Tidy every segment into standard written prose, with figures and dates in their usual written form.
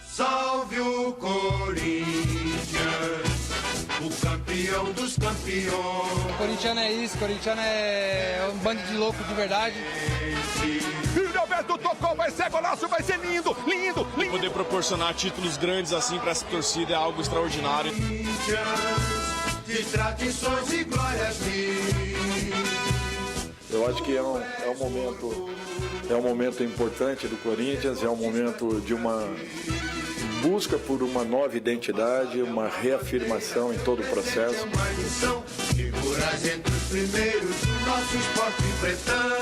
Salve o Corinthians, o campeão dos campeões. Corintiano é isso, corintiano é um bando de louco de verdade. E o Alberto tocou, vai ser golaço, vai ser lindo, lindo, lindo. Poder proporcionar títulos grandes assim para essa torcida é algo extraordinário. De tradições e glórias mil. Eu acho que é um momento importante do Corinthians, é um momento de uma busca por uma nova identidade, uma reafirmação em todo o processo. Figuras entre os primeiros do nosso esporte pretão.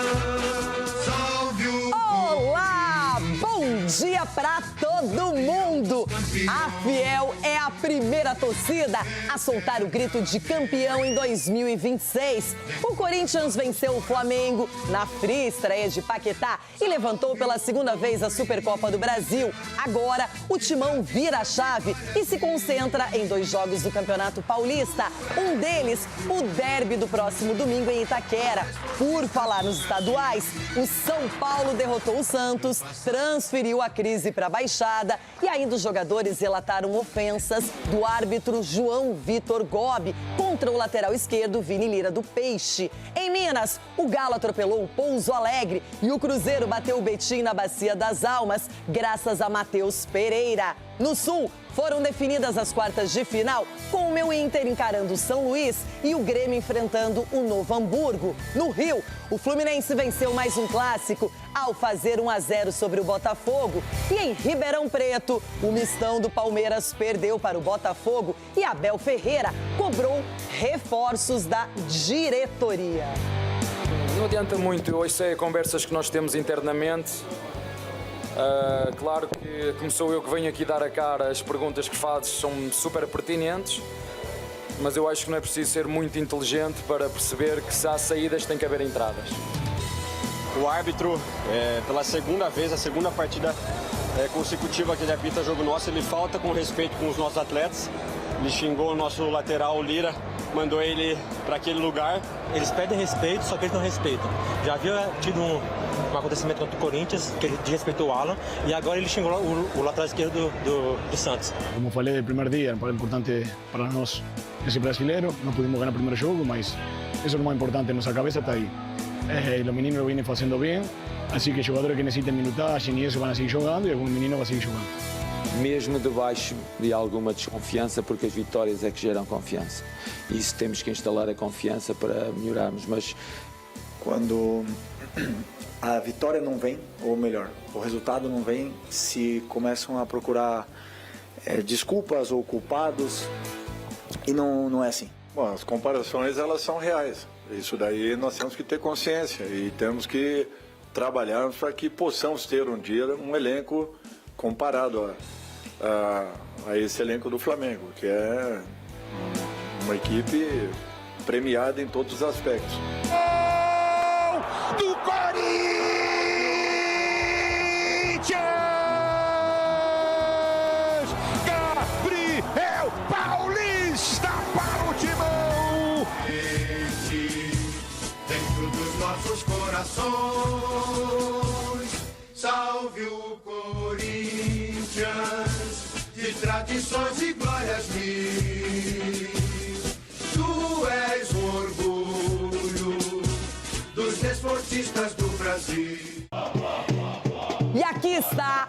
Salve o Olá! Bom dia pra todo mundo! A Fiel é a primeira torcida a soltar o grito de campeão em 2026. O Corinthians venceu o Flamengo na fria estreia de Paquetá e levantou pela segunda vez a Supercopa do Brasil. Agora, o Timão vira a chave e se concentra em 2 jogos do Campeonato Paulista. Um deles, o derby do próximo domingo em Itaquera. Por falar nos estaduais, o São Paulo derrotou o Santos, transferiu a crise para a Baixada e ainda os jogadores relataram ofensas do árbitro João Vitor Gobi contra o lateral esquerdo Vini Lira do Peixe. Em Minas, o Galo atropelou o Pouso Alegre e o Cruzeiro bateu o Betim na Bacia das Almas, graças a Matheus Pereira. No Sul, foram definidas as quartas de final, com o meu Inter encarando o São Luís e o Grêmio enfrentando o Novo Hamburgo. No Rio, o Fluminense venceu mais um clássico ao fazer 1-0 sobre o Botafogo. E em Ribeirão Preto, o mistão do Palmeiras perdeu para o Botafogo e Abel Ferreira cobrou reforços da diretoria. Não adianta muito, hoje sei conversas que nós temos internamente. Claro que, como sou eu que venho aqui dar a cara, as perguntas que fazes são super pertinentes, mas eu acho que não é preciso ser muito inteligente para perceber que se há saídas tem que haver entradas. O árbitro, pela segunda vez, a segunda partida consecutiva que ele apita jogo nosso, ele falta com respeito com os nossos atletas. Ele xingou o nosso lateral, o Lira, mandou ele para aquele lugar. Eles pedem respeito, só que eles não respeitam. Já havia tido um acontecimento contra o Corinthians, que ele desrespeitou o Alan, e agora ele xingou o lateral esquerdo do Santos. Como falei no primeiro dia, é importante para nós esse brasileiro. Não pudimos ganhar o primeiro jogo, mas isso é o mais importante, nossa cabeça está aí. Os meninos vêm fazendo bem, assim que jogadores que necessitem minutagem e isso vão seguir jogando e algum menino vai seguir jogando. Mesmo debaixo de alguma desconfiança, porque as vitórias é que geram confiança. Isso temos que instalar a confiança para melhorarmos, mas quando a vitória não vem, ou melhor, o resultado não vem, se começam a procurar desculpas ou culpados, e não é assim. Bom, as comparações elas são reais. Isso daí nós temos que ter consciência e temos que trabalhar para que possamos ter um dia um elenco comparado a esse elenco do Flamengo, que é uma equipe premiada em todos os aspectos. Gol do Corinthians! Gabriel Paulista para o Timão! Dentro dos nossos corações, salve o Corinthians, de tradições e glórias mil. Tu és o orgulho dos desportistas do Brasil. E aqui está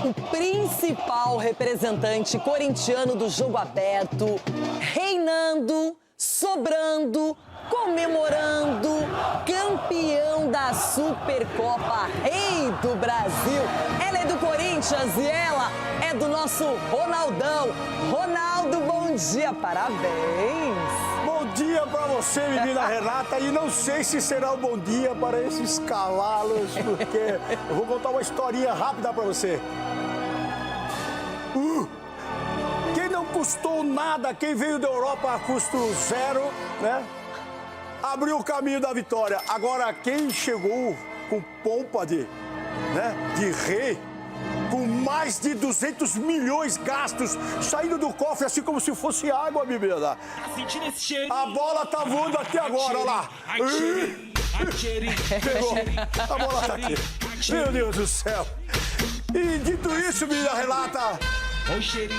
o principal representante corintiano do jogo aberto, reinando, sobrando, comemorando, campeão da Supercopa, rei do Brasil. Ela é do Corinthians e ela é do nosso Ronaldão. Ronaldo, bom dia, parabéns. Bom dia para você, menina Renata, e não sei se será um bom dia para esses cavalos, porque eu vou contar uma historinha rápida para você. Quem não custou nada, quem veio da Europa a custo zero, né? Abriu o caminho da vitória. Agora, quem chegou com pompa de rei, com mais de 200 milhões gastos, saindo do cofre assim como se fosse água, bebida. Tá sentindo esse cheiro? A bola tá voando até agora, olha lá. Pegou. A bola tá aqui. Meu Deus do céu. E dito isso, menina Renata,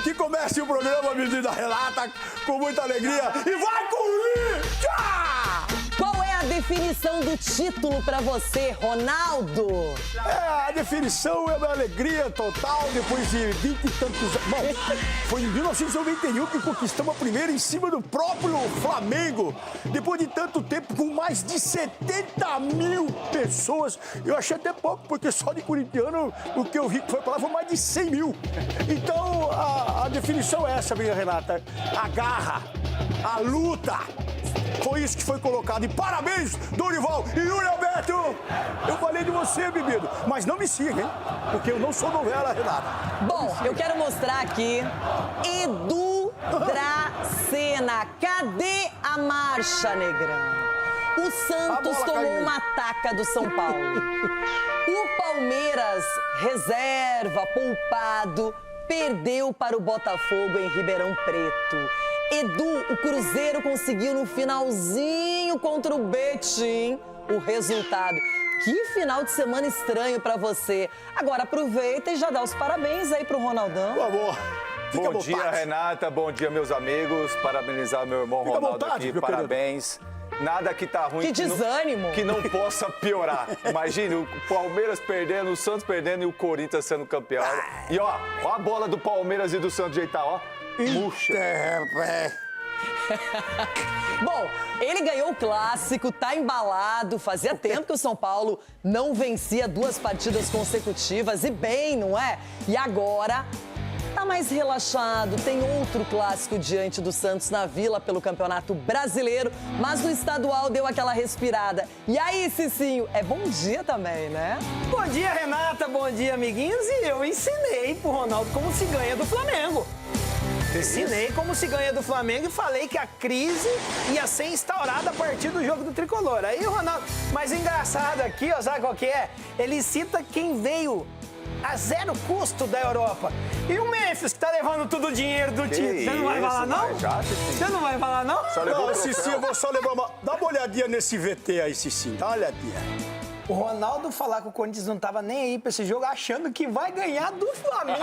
que comece o programa, menina Renata, com muita alegria. E vai, Corinthians! Qual é a definição do título pra você, Ronaldo? A definição é uma alegria total depois de 20 e tantos anos. Bom, foi em 1991 que conquistamos a primeira em cima do próprio Flamengo. Depois de tanto tempo, com mais de 70 mil pessoas. Eu achei até pouco, porque só de corintiano o que eu vi que foi pra lá foi mais de 100 mil. Então, a definição é essa, minha Renata. A garra, a luta. Foi isso que foi colocado. E parabéns, Dorival e Yuri Alberto! Eu falei de você, bebido. Mas não me siga, hein? Porque eu não sou novela, Renata. Bom, eu quero mostrar aqui Edu Dracena. Cadê a marcha, Negrão? O Santos tomou uma taca do São Paulo. O Palmeiras, reserva, poupado, perdeu para o Botafogo em Ribeirão Preto. Edu, o Cruzeiro conseguiu no finalzinho contra o Betim o resultado. Que final de semana estranho pra você. Agora aproveita e já dá os parabéns aí pro Ronaldão. Por favor. Bom dia, Renata. Bom dia, meus amigos. Parabenizar meu irmão Ronaldo aqui. Parabéns. Nada que tá ruim. Que desânimo. Que não possa piorar. Imagine o Palmeiras perdendo, o Santos perdendo e o Corinthians sendo campeão. E ó a bola do Palmeiras e do Santos jeitar, ó. Murcha. Bom, ele ganhou o clássico, tá embalado. Fazia tempo que o São Paulo não vencia 2 partidas consecutivas. E bem, não é? E agora tá mais relaxado. Tem outro clássico diante do Santos na Vila pelo Campeonato Brasileiro. Mas no estadual deu aquela respirada. E aí, Cicinho, é bom dia também, né? Bom dia, Renata. Bom dia, amiguinhos. E eu ensinei pro Ronaldo como se ganha do Flamengo. Ensinei como se ganha do Flamengo e falei que a crise ia ser instaurada a partir do jogo do Tricolor. Aí o Ronaldo... Mas engraçado aqui, ó, sabe qual que é? Ele cita quem veio a 0 custo da Europa. E o Memphis, que tá levando todo o dinheiro do time. Você não vai falar, não? Você não vai falar, não? Não, Cici, eu vou só levar uma... Dá uma olhadinha nesse VT aí, Cici. Dá uma olhadinha. O Ronaldo falar que o Corinthians não tava nem aí pra esse jogo, achando que vai ganhar do Flamengo.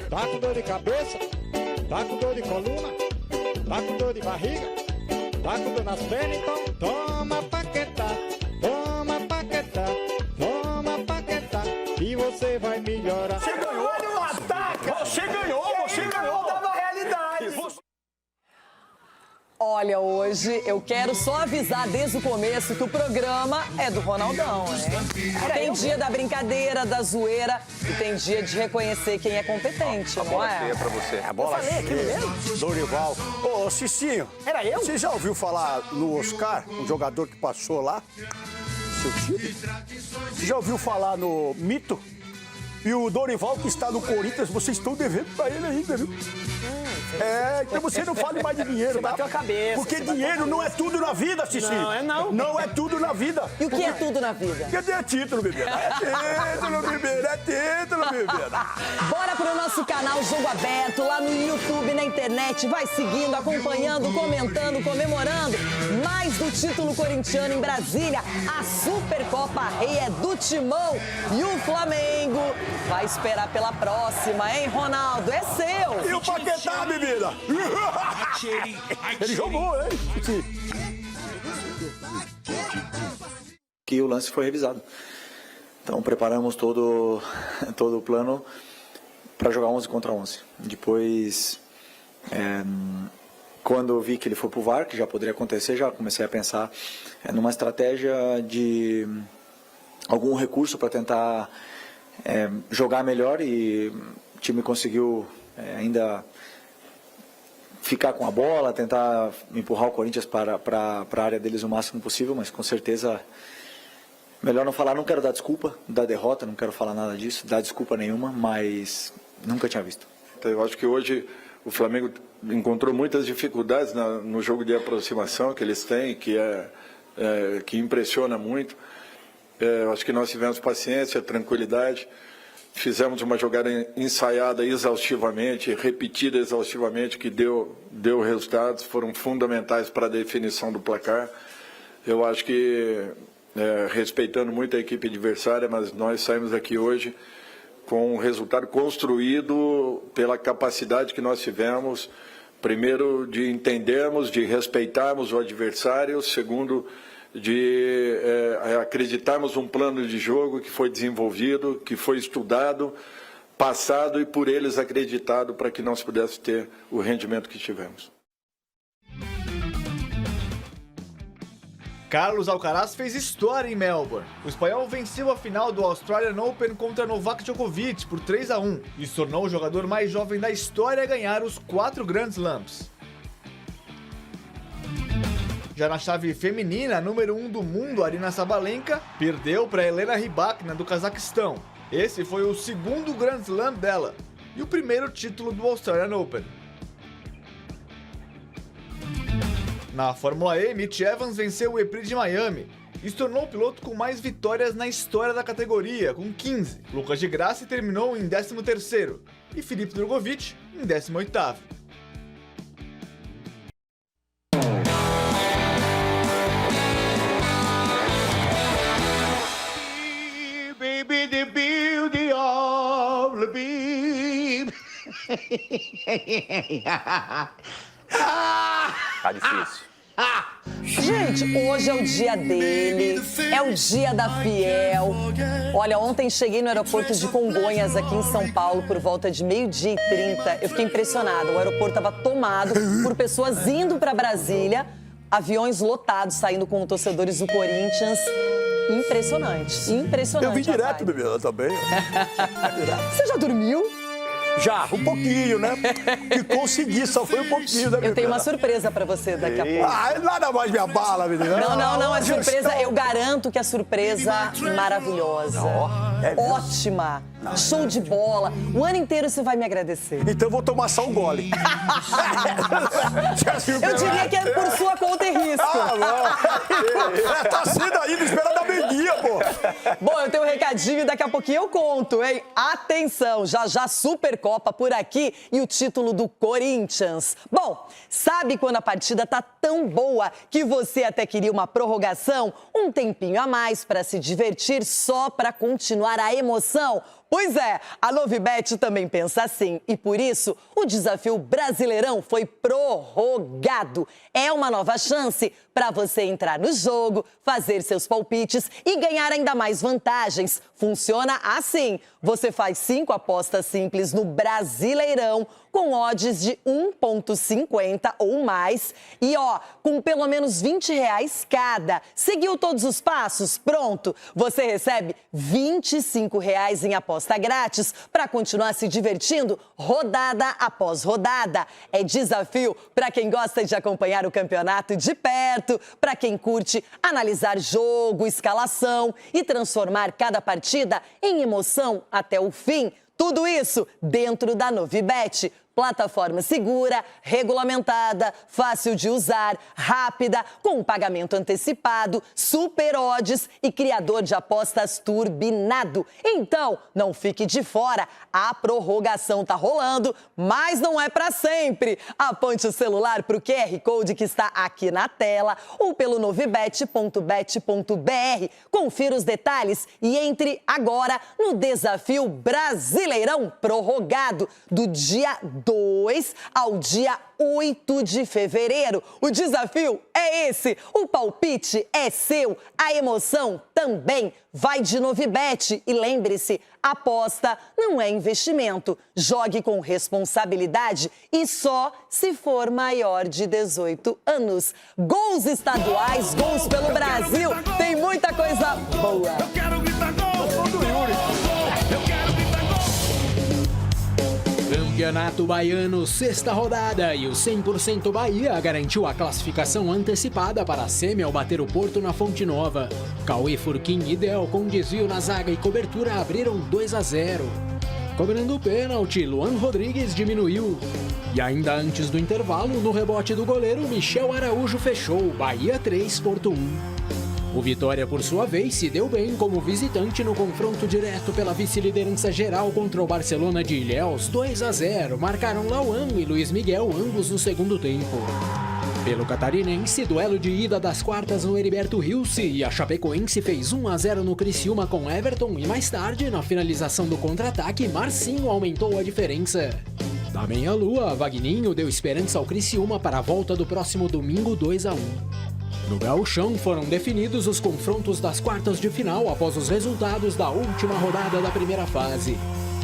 Tá com dor de cabeça? Tá com dor de coluna? Tá com dor de barriga? Tá com dor nas pernas? Então toma Paquetá, toma Paquetá, toma Paquetá e você vai melhorar. Você ganhou, Você ganhou, você ganhou. Da realidade. Olha, hoje eu quero só avisar desde o começo que o programa é do Ronaldão, né? Tem dia da brincadeira, da zoeira e tem dia de reconhecer quem é competente, não é? Pra você. A bola Eu falei aquilo mesmo? Dorival. Ô, Cicinho. Era eu? Você já ouviu falar no Oscar, um jogador que passou lá? Seu time? Você já ouviu falar no Mito? E o Dorival, que está no Corinthians, vocês estão devendo pra ele ainda, viu? Então você não fale mais de dinheiro, Você bateu a cabeça. Porque dinheiro não é tudo na vida, Cici. Não, é não. Não é tudo na vida. E o que é tudo na vida? Porque é título, bebê. É título, bebê. É título, bebê. Bora pro nosso canal Jogo Aberto, lá no YouTube, na internet. Vai seguindo, acompanhando, comentando, comemorando. Mais do título corintiano em Brasília. A Supercopa Rei é do Timão. E o Flamengo vai esperar pela próxima, hein, Ronaldo? É seu. E o Paquetá, bebida? Ele jogou, hein? Que o lance foi revisado. Então preparamos todo o plano para jogar 11 contra 11. Depois, quando eu vi que ele foi pro VAR, que já poderia acontecer, já comecei a pensar numa estratégia de algum recurso para tentar jogar melhor, e o time conseguiu ainda ficar com a bola, tentar empurrar o Corinthians para a área deles o máximo possível, mas com certeza melhor não falar. Não quero dar desculpa da derrota, não quero falar nada disso, dar desculpa nenhuma, mas nunca tinha visto. Eu acho que hoje o Flamengo encontrou muitas dificuldades no jogo de aproximação que eles têm, que impressiona muito. Eu acho que nós tivemos paciência, tranquilidade, fizemos uma jogada ensaiada exaustivamente, repetida exaustivamente, que deu resultados, foram fundamentais para a definição do placar. Eu acho que, respeitando muito a equipe adversária, mas nós saímos aqui hoje com um resultado construído pela capacidade que nós tivemos, primeiro, de entendermos, de respeitarmos o adversário, segundo, de acreditarmos um plano de jogo que foi desenvolvido, que foi estudado, passado e por eles acreditado para que nós pudéssemos ter o rendimento que tivemos. Carlos Alcaraz fez história em Melbourne. O espanhol venceu a final do Australian Open contra Novak Djokovic por 3-1 e se tornou o jogador mais jovem da história a ganhar os 4 Grand Slams. Já na chave feminina, a número 1 do mundo, Aryna Sabalenka, perdeu para Elena Rybakina do Cazaquistão. Esse foi o 2º Grand Slam dela e o primeiro título do Australian Open. Na Fórmula E, Mitch Evans venceu o E-Prix de Miami e se tornou o piloto com mais vitórias na história da categoria, com 15. Lucas de Grassi terminou em 13º e Filipe Drogovic em 18º. Baby, the beauty of the beam. Tá difícil. Gente, hoje é o dia dele, é o dia da Fiel. Olha, ontem cheguei no aeroporto de Congonhas, aqui em São Paulo, por volta de 12h30. Eu fiquei impressionada, o aeroporto estava tomado por pessoas indo para Brasília, aviões lotados, saindo com torcedores do Corinthians. Impressionante, impressionante. Eu vim direto, bebê, também. Você já dormiu? Já, um pouquinho, né? Que consegui, só foi um pouquinho, né, Eu tenho uma surpresa pra você daqui a pouco. Ah, nada mais me abala, menina. Não, a surpresa, eu garanto que a surpresa maravilhosa. Ótima. Show de bola. O ano inteiro você vai me agradecer. Então eu vou tomar só um gole. Eu diria que é por sua conta e risco. Tá sendo ainda, esperando a benguinha, pô. Bom, eu tenho um recadinho e daqui a pouquinho eu conto, hein? Atenção, já Supercopa por aqui e o título do Corinthians. Bom, sabe quando a partida tá tão boa que você até queria uma prorrogação? Um tempinho a mais para se divertir só para continuar a emoção? Pois é, a Novibet também pensa assim e por isso o desafio Brasileirão foi prorrogado. É uma nova chance para você entrar no jogo, fazer seus palpites e ganhar ainda mais vantagens. Funciona assim, você faz 5 apostas simples no Brasileirão com odds de 1,50 ou mais e com pelo menos R$20 cada. Seguiu todos os passos? Pronto, você recebe R$25 em aposta grátis para continuar se divertindo rodada após rodada. É desafio para quem gosta de acompanhar o campeonato de perto, para quem curte analisar jogo, escalação e transformar cada partida em emoção até o fim. Tudo isso dentro da Novibet. Plataforma segura, regulamentada, fácil de usar, rápida, com um pagamento antecipado, super odds e criador de apostas turbinado. Então, não fique de fora. A prorrogação tá rolando, mas não é para sempre. Aponte o celular para o QR Code que está aqui na tela ou pelo novibet.bet.br. Confira os detalhes e entre agora no desafio Brasileirão prorrogado do dia 2 ao dia 8 de fevereiro. O desafio é esse, o palpite é seu, a emoção também. Vai de Novibet e lembre-se, aposta não é investimento. Jogue com responsabilidade e só se for maior de 18 anos. Gols estaduais, gols pelo Brasil, tem muita coisa boa. Eu quero gritar gol! Do Yuri. Campeonato Baiano, 6ª rodada e o 100% Bahia garantiu a classificação antecipada para a semi ao bater o Porto na Fonte Nova. Cauê Furquim e Del com desvio na zaga e cobertura abriram 2-0. Cobrando o pênalti, Luan Rodrigues diminuiu. E ainda antes do intervalo, no rebote do goleiro, Michel Araújo fechou, Bahia 3, Porto 1. O Vitória, por sua vez, se deu bem como visitante no confronto direto pela vice-liderança geral contra o Barcelona de Ilhéus, 2-0. Marcaram Lauan e Luiz Miguel, ambos no segundo tempo. Pelo catarinense, duelo de ida das quartas no Heriberto Rilse e a Chapecoense fez 1-0 no Criciúma com Everton e mais tarde, na finalização do contra-ataque, Marcinho aumentou a diferença. Da meia-lua, Vagninho deu esperança ao Criciúma para a volta do próximo domingo 2-1. No Gauchão foram definidos os confrontos das quartas de final após os resultados da última rodada da primeira fase.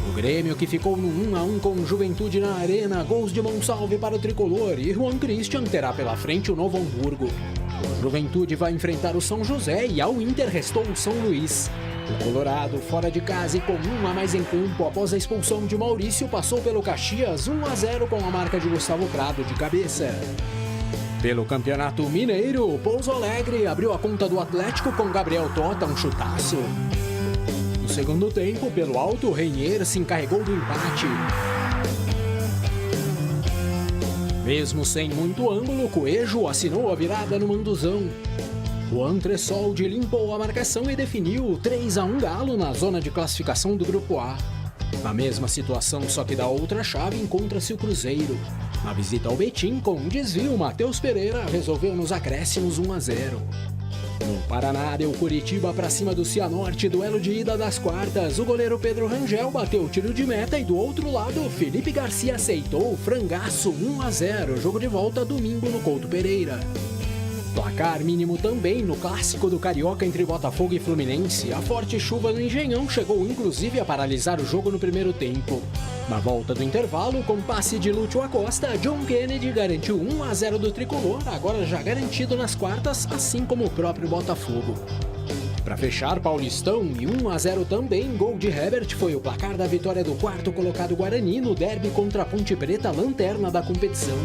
O Grêmio, que ficou no 1-1 com Juventude na Arena, gols de Monsalve para o tricolor, e Juan Christian terá pela frente o Novo Hamburgo. O Juventude vai enfrentar o São José e ao Inter restou o São Luís. O Colorado, fora de casa e com 1 a mais em campo após a expulsão de Maurício, passou pelo Caxias 1-0 com a marca de Gustavo Prado de cabeça. Pelo Campeonato Mineiro, o Pouso Alegre abriu a conta do Atlético com Gabriel Tota, um chutaço. No segundo tempo, pelo alto, Reinier se encarregou do empate. Mesmo sem muito ângulo, Coelho assinou a virada no Manduzão. O Antressolde limpou a marcação e definiu 3-1 Galo na zona de classificação do Grupo A. Na mesma situação, só que da outra chave, encontra-se o Cruzeiro. Na visita ao Betim, com um desvio, Matheus Pereira resolveu nos acréscimos 1-0. No Paraná, deu Curitiba para cima do Cianorte, duelo de ida das quartas. O goleiro Pedro Rangel bateu o tiro de meta e do outro lado, Felipe Garcia aceitou o frangaço 1-0. Jogo de volta domingo no Couto Pereira. Placar mínimo também no clássico do Carioca entre Botafogo e Fluminense. A forte chuva no Engenhão chegou inclusive a paralisar o jogo no primeiro tempo. Na volta do intervalo, com passe de Lúcio Acosta, John Kennedy garantiu 1-0 do tricolor, agora já garantido nas quartas, assim como o próprio Botafogo. Para fechar, Paulistão e 1-0 também, gol de Herbert foi o placar da vitória do quarto colocado Guarani no derby contra a Ponte Preta, lanterna da competição.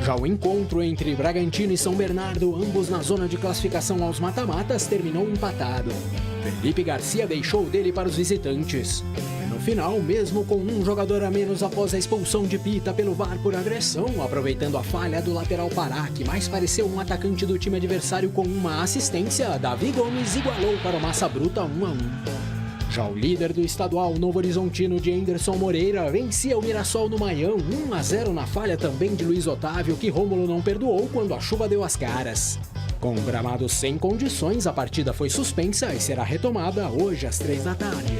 Já o encontro entre Bragantino e São Bernardo, ambos na zona de classificação aos mata-matas, terminou empatado. Felipe Garcia deixou dele para os visitantes. E no final, mesmo com um jogador a menos após a expulsão de Pita pelo VAR por agressão, aproveitando a falha do lateral Pará, que mais pareceu um atacante do time adversário com uma assistência, Davi Gomes igualou para o Massa Bruta 1-1. Já o líder do estadual Novo Horizontino de Anderson Moreira vencia o Mirassol no Maião 1-0 na falha também de Luiz Otávio, que Rômulo não perdoou quando a chuva deu as caras. Com o gramado sem condições, a partida foi suspensa e será retomada hoje às 3 da tarde.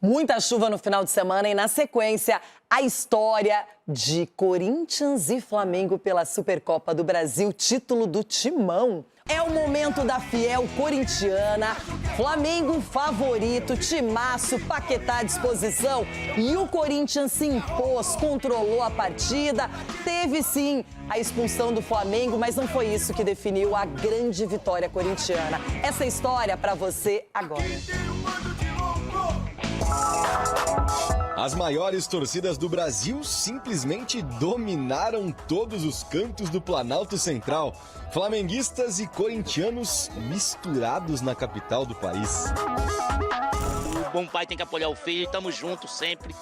Muita chuva no final de semana e, na sequência, a história de Corinthians e Flamengo pela Supercopa do Brasil, título do Timão. É o momento da fiel corintiana, Flamengo favorito, timaço, Paquetá à disposição e o Corinthians se impôs, controlou a partida, teve sim a expulsão do Flamengo, mas não foi isso que definiu a grande vitória corintiana. Essa história para você agora. As maiores torcidas do Brasil simplesmente dominaram todos os cantos do Planalto Central. Flamenguistas e corintianos misturados na capital do país. Como pai tem que apoiar o filho, estamos juntos sempre.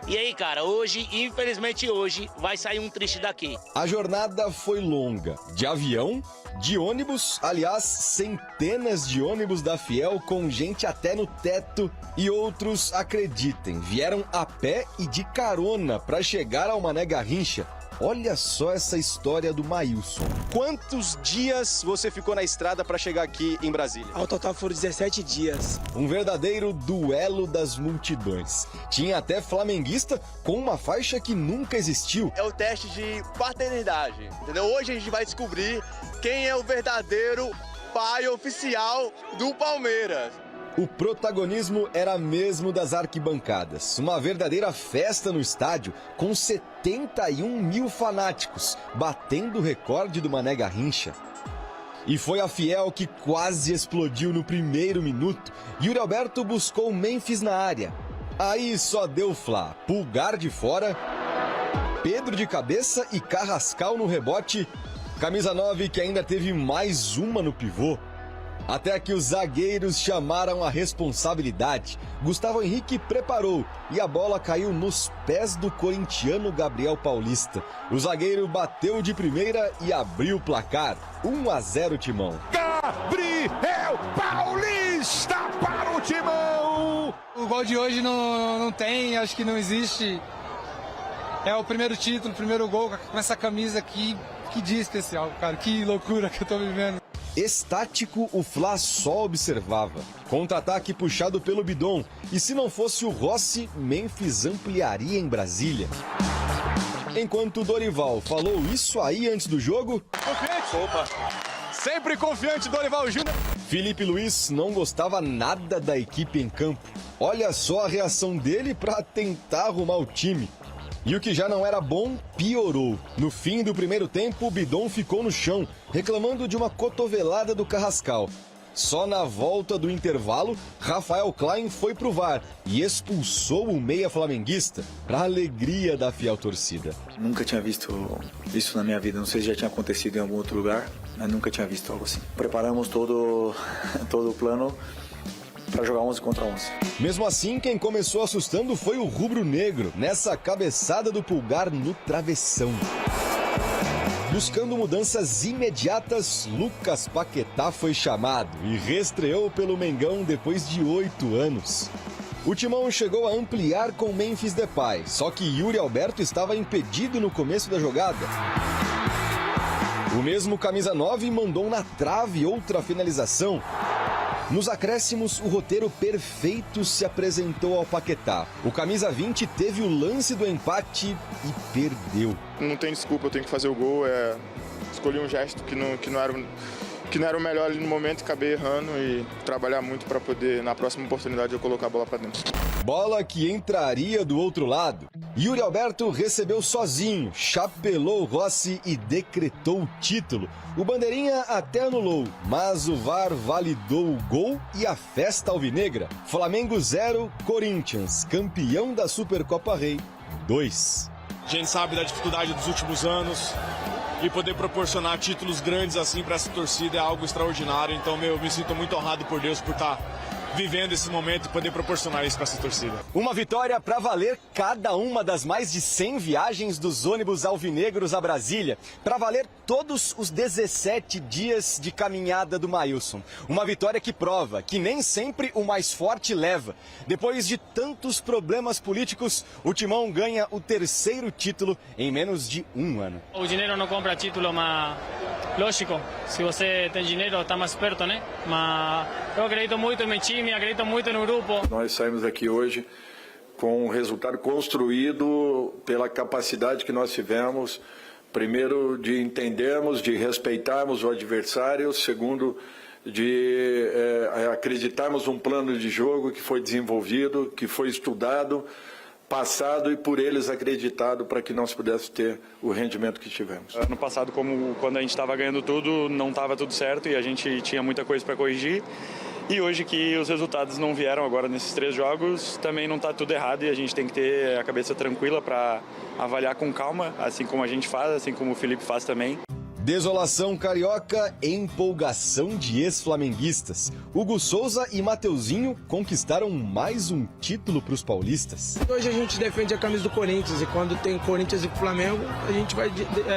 E aí, cara, hoje, infelizmente hoje, vai sair um triste daqui. A jornada foi longa. De avião, de ônibus, aliás, centenas de ônibus da Fiel com gente até no teto. E outros, acreditem, vieram a pé e de carona para chegar ao Mané Garrincha. Olha só essa história do Maílson. Quantos dias você ficou na estrada para chegar aqui em Brasília? Ao total foram 17 dias. Um verdadeiro duelo das multidões. Tinha até flamenguista com uma faixa que nunca existiu. É o teste de paternidade, entendeu? Hoje a gente vai descobrir quem é o verdadeiro pai oficial do Palmeiras. O protagonismo era mesmo das arquibancadas. Uma verdadeira festa no estádio, com 71 mil fanáticos, batendo o recorde do Mané Garrincha. E foi a Fiel que quase explodiu no primeiro minuto. Yuri Alberto buscou o Memphis na área. Aí só deu Fla, Pulgar de fora, Pedro de cabeça e Carrascal no rebote. Camisa 9 que ainda teve mais uma no pivô. Até que os zagueiros chamaram a responsabilidade. Gustavo Henrique preparou e a bola caiu nos pés do corintiano Gabriel Paulista. O zagueiro bateu de primeira e abriu o placar. 1-0 Timão. Gabriel Paulista para o Timão! O gol de hoje não tem, acho que não existe. É o primeiro título, o primeiro gol com essa camisa aqui. Que dia especial, cara. Que loucura que eu tô vivendo. Estático, o Fla só observava. Contra-ataque puxado pelo Bidon. E se não fosse o Rossi, Memphis ampliaria em Brasília. Enquanto Dorival falou isso aí antes do jogo... Confiante! Opa! Sempre confiante, Dorival Júnior. Felipe Luiz não gostava nada da equipe em campo. Olha só a reação dele para tentar arrumar o time. E o que já não era bom, piorou. No fim do primeiro tempo, o Bidon ficou no chão, reclamando de uma cotovelada do Carrascal. Só na volta do intervalo, Rafael Klein foi pro VAR e expulsou o meia flamenguista, para alegria da fiel torcida. Nunca tinha visto isso na minha vida, não sei se já tinha acontecido em algum outro lugar, mas nunca tinha visto algo assim. Preparamos todo o plano para jogar 11 contra 11. Mesmo assim, quem começou assustando foi o rubro-negro, nessa cabeçada do Pulgar no travessão. Buscando mudanças imediatas, Lucas Paquetá foi chamado e reestreou pelo Mengão depois de 8 anos. O Timão chegou a ampliar com Memphis Depay, só que Yuri Alberto estava impedido no começo da jogada. O mesmo camisa 9 mandou na trave outra finalização. Nos acréscimos, o roteiro perfeito se apresentou ao Paquetá. O camisa 20 teve o lance do empate e perdeu. Não tem desculpa, eu tenho que fazer o gol. Escolhi um gesto que não era o melhor ali no momento e acabei errando e trabalhar muito para poder, na próxima oportunidade, eu colocar a bola para dentro. Bola que entraria do outro lado. Yuri Alberto recebeu sozinho, chapelou Rossi e decretou o título. O bandeirinha até anulou, mas o VAR validou o gol e a festa alvinegra. Flamengo 0, Corinthians, campeão da Supercopa Rei 2. A gente sabe da dificuldade dos últimos anos e poder proporcionar títulos grandes assim para essa torcida é algo extraordinário. Então, me sinto muito honrado por Deus por estar vivendo esse momento e poder proporcionar isso para essa torcida. Uma vitória para valer cada uma das mais de 100 viagens dos ônibus alvinegros a Brasília, para valer todos os 17 dias de caminhada do Maílson. Uma vitória que prova que nem sempre o mais forte leva. Depois de tantos problemas políticos, o Timão ganha o 3º título em menos de um ano. O dinheiro não compra título, mas lógico, se você tem dinheiro está mais perto, né? Mas eu acredito muito no meu time, acredito muito no grupo. Nós saímos daqui hoje com um resultado construído pela capacidade que nós tivemos, primeiro de entendermos, de respeitarmos o adversário, segundo de acreditarmos num plano de jogo que foi desenvolvido, que foi estudado, passado e por eles acreditado para que nós pudéssemos ter o rendimento que tivemos. Ano passado, como quando a gente estava ganhando tudo, não estava tudo certo e a gente tinha muita coisa para corrigir. E hoje que os resultados não vieram agora nesses 3 jogos, também não está tudo errado e a gente tem que ter a cabeça tranquila para avaliar com calma, assim como a gente faz, assim como o Felipe faz também. Desolação carioca, empolgação de ex-flamenguistas. Hugo Souza e Mateuzinho conquistaram mais um título para os paulistas. Hoje a gente defende a camisa do Corinthians e quando tem Corinthians e Flamengo, a gente vai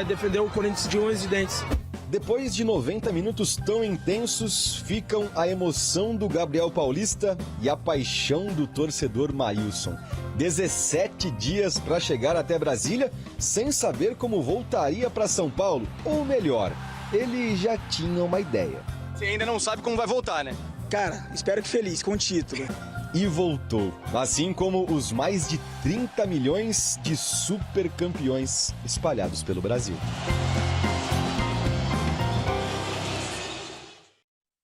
defender o Corinthians de unhas e dentes. Depois de 90 minutos tão intensos, ficam a emoção do Gabriel Paulista e a paixão do torcedor Maílson. 17 dias para chegar até Brasília, sem saber como voltaria para São Paulo. Ou melhor, ele já tinha uma ideia. Você ainda não sabe como vai voltar, né? Cara, espero que feliz com o título. E voltou, assim como os mais de 30 milhões de supercampeões espalhados pelo Brasil.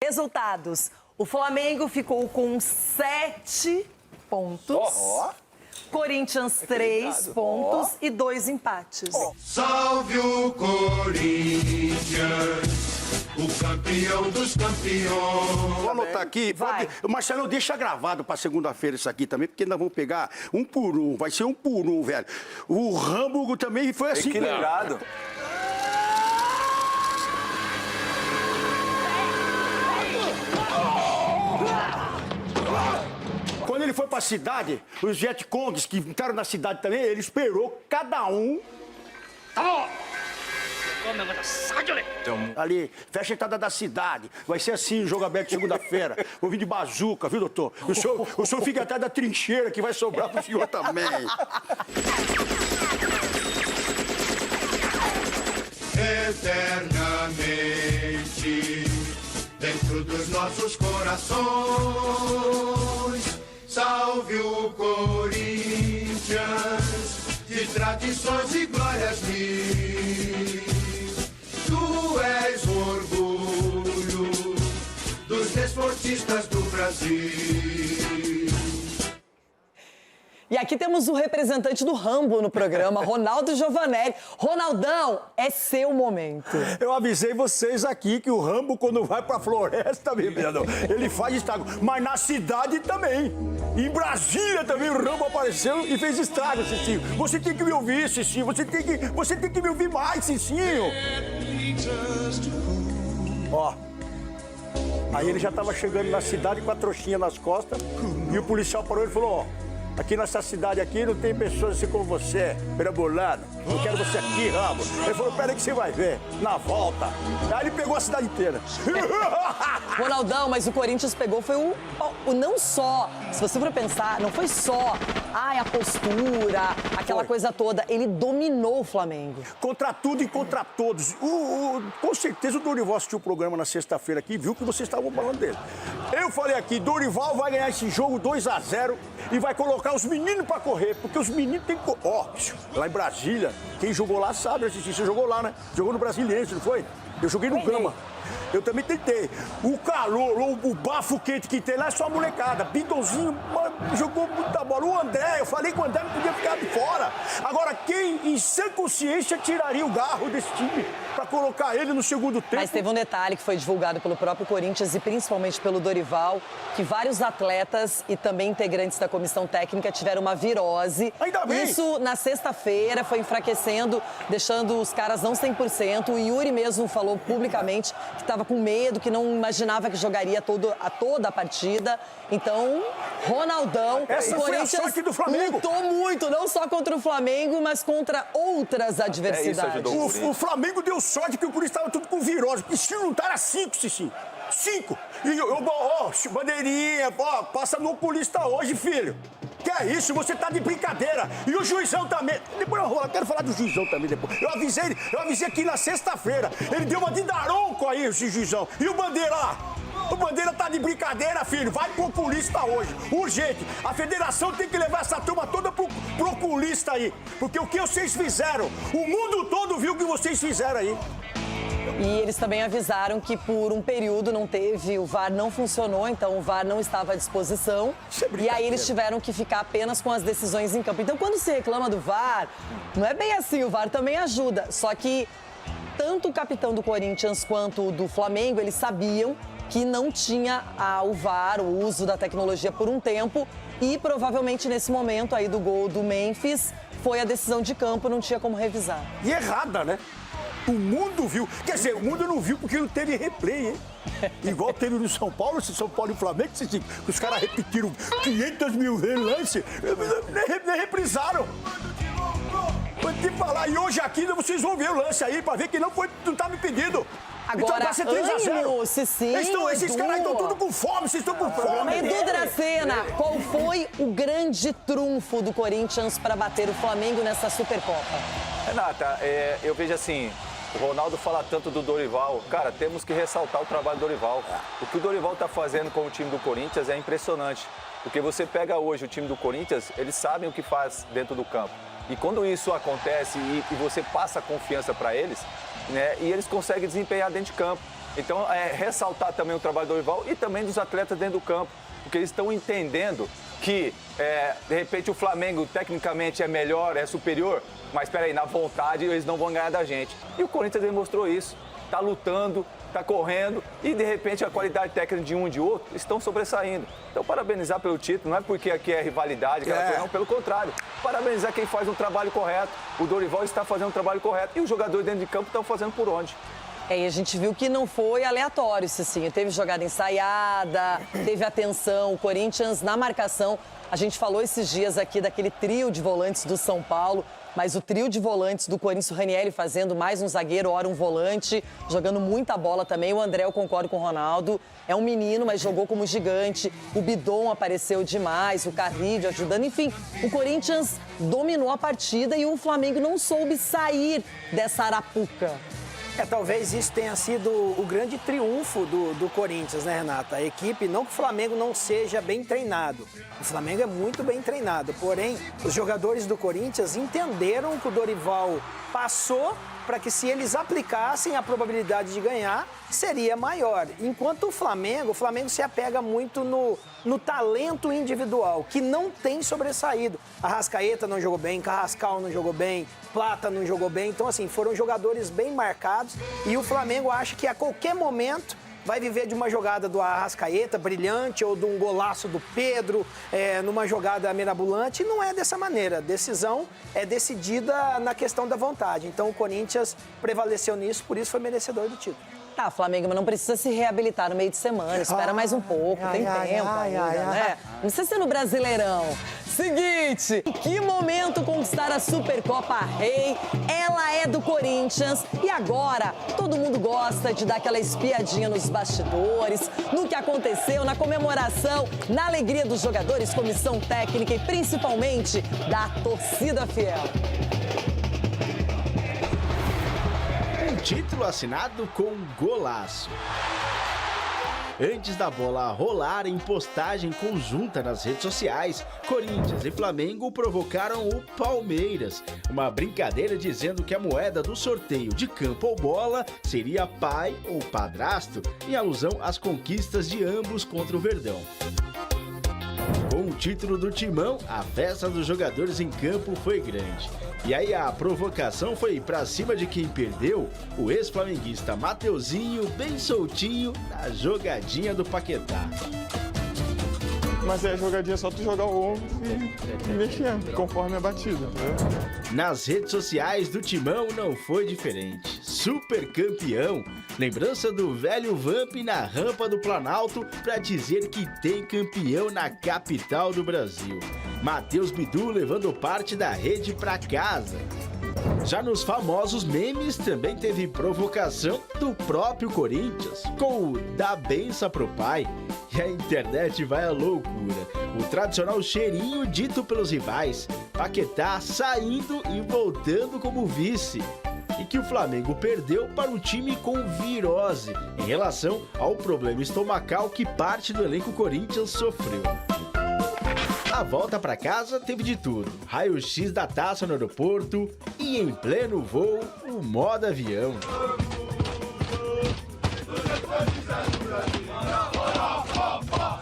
Resultados. O Flamengo ficou com 7 pontos. Corinthians 3 pontos e 2 empates. Salve o Corinthians, o campeão dos campeões. Vou anotar aqui. Marcelo, deixa gravado para segunda-feira isso aqui também, porque nós vamos pegar um por um. Vai ser um por um, velho. O Hamburgo também foi assim. Equilibrado. Quando ele foi pra cidade, os Vietcongs que entraram na cidade também, ele esperou cada um. Ali, fecha a entrada da cidade. Vai ser assim, jogo aberto segunda-feira. Vou vir de bazuca, viu, doutor? O senhor fica atrás da trincheira que vai sobrar pro senhor também. Eternamente, dentro dos nossos corações, salve o Corinthians, de tradições e glórias mil. Tu és o orgulho dos desportistas do Brasil. E aqui temos o representante do Rambo no programa, Ronaldo Giovanelli. Ronaldão, é seu momento. Eu avisei vocês aqui que o Rambo, quando vai pra floresta, menino, ele faz estrago. Mas na cidade também. Em Brasília também o Rambo apareceu e fez estrago, Cicinho. Você tem que me ouvir, Cicinho. Você tem que me ouvir mais, Cicinho. Ó. Aí ele já tava chegando na cidade com a trouxinha nas costas e o policial parou e falou, ó, aqui nessa cidade aqui não tem pessoas assim como você, perambulando. Eu quero você aqui, Rambo. Ele falou, pera aí que você vai ver, na volta. Aí ele pegou a cidade inteira. Ronaldão, mas o Corinthians pegou foi o não só, se você for pensar, não foi só a postura, aquela coisa toda. Ele dominou o Flamengo. Contra tudo e contra todos. Com certeza o Dorival assistiu o programa na sexta-feira aqui e viu que vocês estavam falando dele. Eu falei aqui, Dorival vai ganhar esse jogo 2-0 e vai colocar os meninos pra correr, porque os meninos têm que... Ó, lá em Brasília, quem jogou lá sabe, você jogou lá, né? Jogou no Brasiliense, não foi? Eu joguei no Gama. Eu também tentei. O calor, o bafo quente que tem lá é só a molecada. Bidãozinho, jogou muita bola. O André, eu falei que o André não podia ficar de fora. Agora, quem em sã consciência tiraria o garro desse time pra colocar ele no segundo tempo? Mas teve um detalhe que foi divulgado pelo próprio Corinthians e principalmente pelo Dorival, que vários atletas e também integrantes da comissão técnica tiveram uma virose. Ainda bem. Isso na sexta-feira foi enfraquecendo, deixando os caras não 100%. O Yuri mesmo falou publicamente que estava com medo, que não imaginava que jogaria toda a partida. Então, Ronaldão, essa o foi a Corinthians sorte do Flamengo. lutou muito, não só contra o Flamengo, mas contra outras adversidades. O Flamengo deu sorte que o Corinthians estava tudo com virose. Porque se não tá, era 5, Cici. 5. E ó, bandeirinha, ó, passa no oculista hoje, filho. Que é isso? Você tá de brincadeira. E o juizão também. Depois eu quero falar do juizão também depois. Eu avisei aqui na sexta-feira. Ele deu uma de daronco aí, esse juizão. E o Bandeira lá? O Bandeira tá de brincadeira, filho. Vai pro oculista hoje. Urgente. A federação tem que levar essa turma toda pro oculista aí. Porque o que vocês fizeram, o mundo todo viu o que vocês fizeram aí. E eles também avisaram que por um período não teve, o VAR não funcionou, então o VAR não estava à disposição. E aí eles tiveram que ficar apenas com as decisões em campo. Então quando se reclama do VAR, não é bem assim, o VAR também ajuda. Só que tanto o capitão do Corinthians quanto o do Flamengo, eles sabiam que não tinha o VAR, o uso da tecnologia por um tempo. E provavelmente nesse momento aí do gol do Memphis, foi a decisão de campo, não tinha como revisar. E errada, né? O mundo viu. Quer dizer, o mundo não viu porque não teve replay, hein? Igual teve no São Paulo, São Paulo e Flamengo, os caras repetiram 500 mil vezes lance, nem reprisaram. Vou te falar, e hoje aqui vocês vão ver o lance aí pra ver que não estava impedido. Agora, então vai ser 3-0. Cicinho, esses caras estão tudo com fome, vocês estão com fome. Edu Dracena, qual foi o grande trunfo do Corinthians para bater o Flamengo nessa Supercopa? Renata, eu vejo assim, o Ronaldo fala tanto do Dorival. Cara, temos que ressaltar o trabalho do Dorival. O que o Dorival está fazendo com o time do Corinthians é impressionante. Porque você pega hoje o time do Corinthians, eles sabem o que faz dentro do campo. E quando isso acontece e você passa confiança para eles, né, e eles conseguem desempenhar dentro de campo. Então, ressaltar também o trabalho do Dorival e também dos atletas dentro do campo. Porque eles estão entendendo que, de repente, o Flamengo tecnicamente é melhor, é superior, mas espera aí, na vontade eles não vão ganhar da gente. E o Corinthians demonstrou isso. Está lutando, está correndo e, de repente, a qualidade técnica de um e de outro estão sobressaindo. Então, parabenizar pelo título, não é porque aqui é rivalidade, não, pelo contrário. Parabenizar quem faz um trabalho correto. O Dorival está fazendo um trabalho correto e os jogadores dentro de campo estão fazendo por onde. E a gente viu que não foi aleatório, Cicinho. Teve jogada ensaiada, teve atenção, o Corinthians na marcação. A gente falou esses dias aqui daquele trio de volantes do São Paulo, Mas o trio de volantes do Corinthians, o Ranieri fazendo mais um zagueiro, ora um volante, jogando muita bola também. O André, eu concordo com o Ronaldo, é um menino, mas jogou como gigante. O Bidon apareceu demais, o Carrillo ajudando. Enfim, o Corinthians dominou a partida e o Flamengo não soube sair dessa arapuca. Talvez isso tenha sido o grande triunfo do Corinthians, né, Renata? A equipe, não que o Flamengo não seja bem treinado. O Flamengo é muito bem treinado. Porém, os jogadores do Corinthians entenderam que o Dorival passou para que, se eles aplicassem, a probabilidade de ganhar seria maior. Enquanto o Flamengo se apega muito no talento individual, que não tem sobressaído. Arrascaeta não jogou bem, Carrascal não jogou bem, Plata não jogou bem. Então, assim, foram jogadores bem marcados e o Flamengo acha que a qualquer momento vai viver de uma jogada do Arrascaeta brilhante ou de um golaço do Pedro, numa jogada mirabolante. E não é dessa maneira. A decisão é decidida na questão da vontade. Então o Corinthians prevaleceu nisso, por isso foi merecedor do título. Tá, Flamengo, mas não precisa se reabilitar no meio de semana. Espera mais um pouco, tem tempo ainda, né? Não precisa ser no Brasileirão. Seguinte, que momento conquistar a Supercopa Rei. Ela é do Corinthians e agora todo mundo gosta de dar aquela espiadinha nos bastidores, no que aconteceu, na comemoração, na alegria dos jogadores, comissão técnica e principalmente da torcida fiel. Título assinado com golaço. Antes da bola rolar em postagem conjunta nas redes sociais, Corinthians e Flamengo provocaram o Palmeiras. Uma brincadeira dizendo que a moeda do sorteio de campo ou bola seria pai ou padrasto, em alusão às conquistas de ambos contra o Verdão. Com o título do Timão, a festa dos jogadores em campo foi grande. E aí a provocação foi pra cima de quem perdeu, o ex-flamenguista Mateuzinho, bem soltinho, na jogadinha do Paquetá. Mas a jogadinha é só tu jogar o ombro e mexer, conforme a batida, né? Nas redes sociais do Timão não foi diferente. Super campeão, lembrança do velho Vamp na rampa do Planalto pra dizer que tem campeão na capital do Brasil. Matheus Bidu levando parte da rede pra casa. Já nos famosos memes também teve provocação do próprio Corinthians, com o dá benção pro pai. E a internet vai à loucura. O tradicional cheirinho dito pelos rivais, Paquetá saindo e voltando como vice. E que o Flamengo perdeu para um time com virose, em relação ao problema estomacal que parte do elenco Corinthians sofreu. A volta para casa teve de tudo. Raio-X da taça no aeroporto e em pleno voo, o modo avião.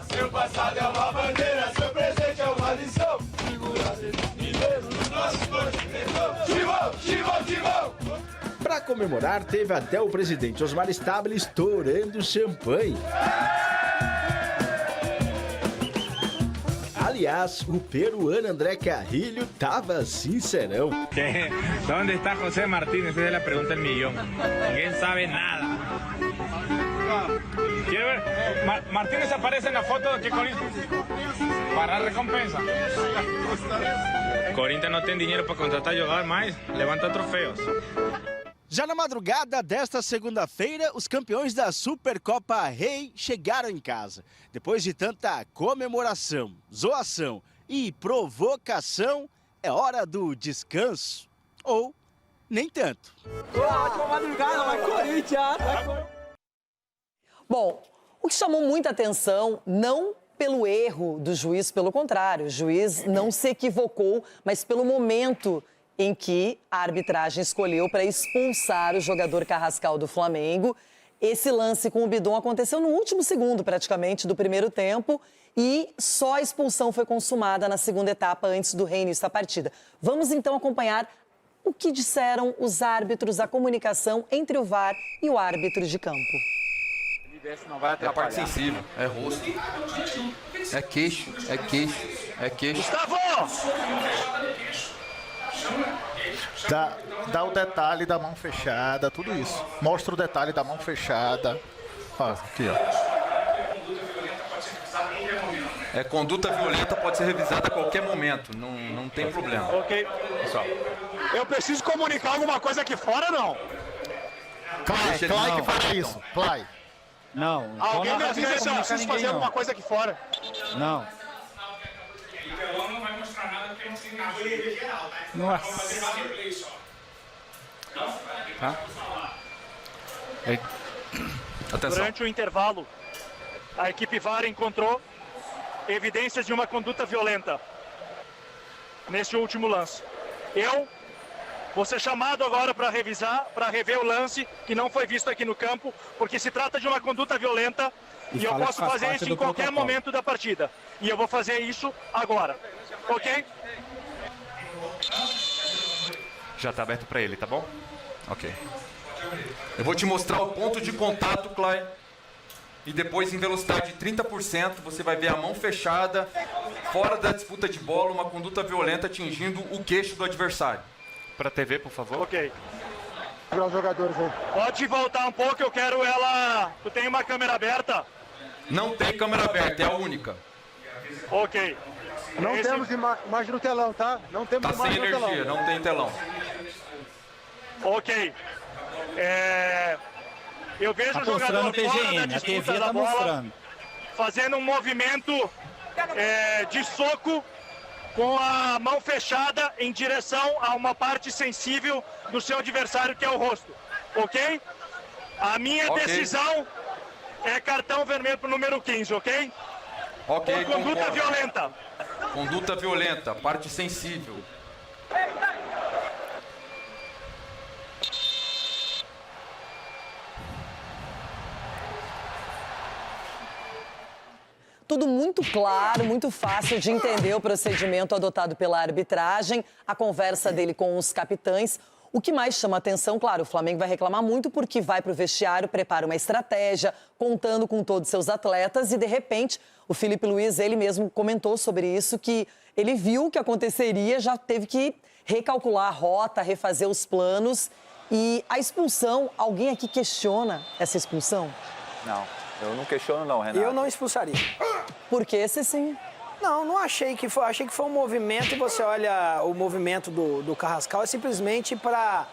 Seu passado é uma bandeira, seu presente é uma lição. Para comemorar, teve até o presidente Osmar Stabile estourando champanhe. Aliás, o peruano André Carrillo tava sincerão. ¿Dónde está José Martínez? Esa es la pregunta del millón. Ninguém sabe nada. Quiero ver. Martínez aparece en la foto de que Corinthians para a recompensa. Corinthians não tem dinheiro para contratar jogador mais, levanta troféus. Já na madrugada desta segunda-feira, os campeões da Supercopa Rei chegaram em casa. Depois de tanta comemoração, zoação e provocação, é hora do descanso. Ou nem tanto. Ótima madrugada, vai Corinthians! Bom, o que chamou muita atenção, não pelo erro do juiz, pelo contrário, o juiz não se equivocou, mas pelo momento em que a arbitragem escolheu para expulsar o jogador Carrascal do Flamengo. Esse lance com o Bidon aconteceu no último segundo, praticamente, do primeiro tempo, e só a expulsão foi consumada na segunda etapa, antes do reinício da partida. Vamos, então, acompanhar o que disseram os árbitros, a comunicação entre o VAR e o árbitro de campo. Não vai atrapalhar. É a parte sensível, é rosto, é queixo, é queixo, é queixo. Gustavo! Dá o detalhe da mão fechada, tudo isso. Mostra o detalhe da mão fechada. Ó, aqui, ó. Conduta violenta pode ser revisada a qualquer momento, não tem problema. Ok. Pessoal. Eu preciso comunicar alguma coisa aqui fora, não? Clay que faz isso. Clay. Não. Alguém me avisa se eu preciso fazer alguma coisa aqui fora. Não. Não vai mostrar nada porque não tem nada geral, tá? Nossa. Tá? Atenção. Durante o intervalo, a equipe VAR encontrou evidências de uma conduta violenta neste último lance. Eu vou ser chamado agora para rever o lance que não foi visto aqui no campo, porque se trata de uma conduta violenta e eu posso fazer isso em qualquer momento da partida. E eu vou fazer isso agora. Ok? Já tá aberto pra ele, tá bom? Ok. Eu vou te mostrar o ponto de contato, Clay. E depois, em velocidade de 30%, você vai ver a mão fechada, fora da disputa de bola, uma conduta violenta atingindo o queixo do adversário. Pra TV, por favor. Ok. Para os jogadores aí. Pode voltar um pouco, eu quero ela... Tu tem uma câmera aberta? Não tem câmera aberta, é a única. Ok. Não temos imagem no telão, tá? Não temos Tá sem imagem no energia, telão. não tem telão. Ok. Eu vejo Tá o jogador mostrando o fora da PGN, a disputa TV da tá bola, mostrando. fazendo um movimento de soco com a mão fechada em direção a uma parte sensível do seu adversário, que é o rosto. Ok? A minha decisão é cartão vermelho pro número 15, ok? Ok, Por conduta concordo. violenta. Conduta violenta, parte sensível. Tudo muito claro, muito fácil de entender o procedimento adotado pela arbitragem, a conversa dele com os capitães. O que mais chama atenção, claro, o Flamengo vai reclamar muito porque vai para o vestiário, prepara uma estratégia, contando com todos os seus atletas e, de repente, o Felipe Luiz, ele mesmo comentou sobre isso, que ele viu o que aconteceria, já teve que recalcular a rota, refazer os planos. E a expulsão, alguém aqui questiona essa expulsão? Não, eu não questiono não, Renato. Eu não expulsaria. Por que esse sim? Não achei que foi. Achei que foi um movimento e você olha o movimento do Carrascal é simplesmente para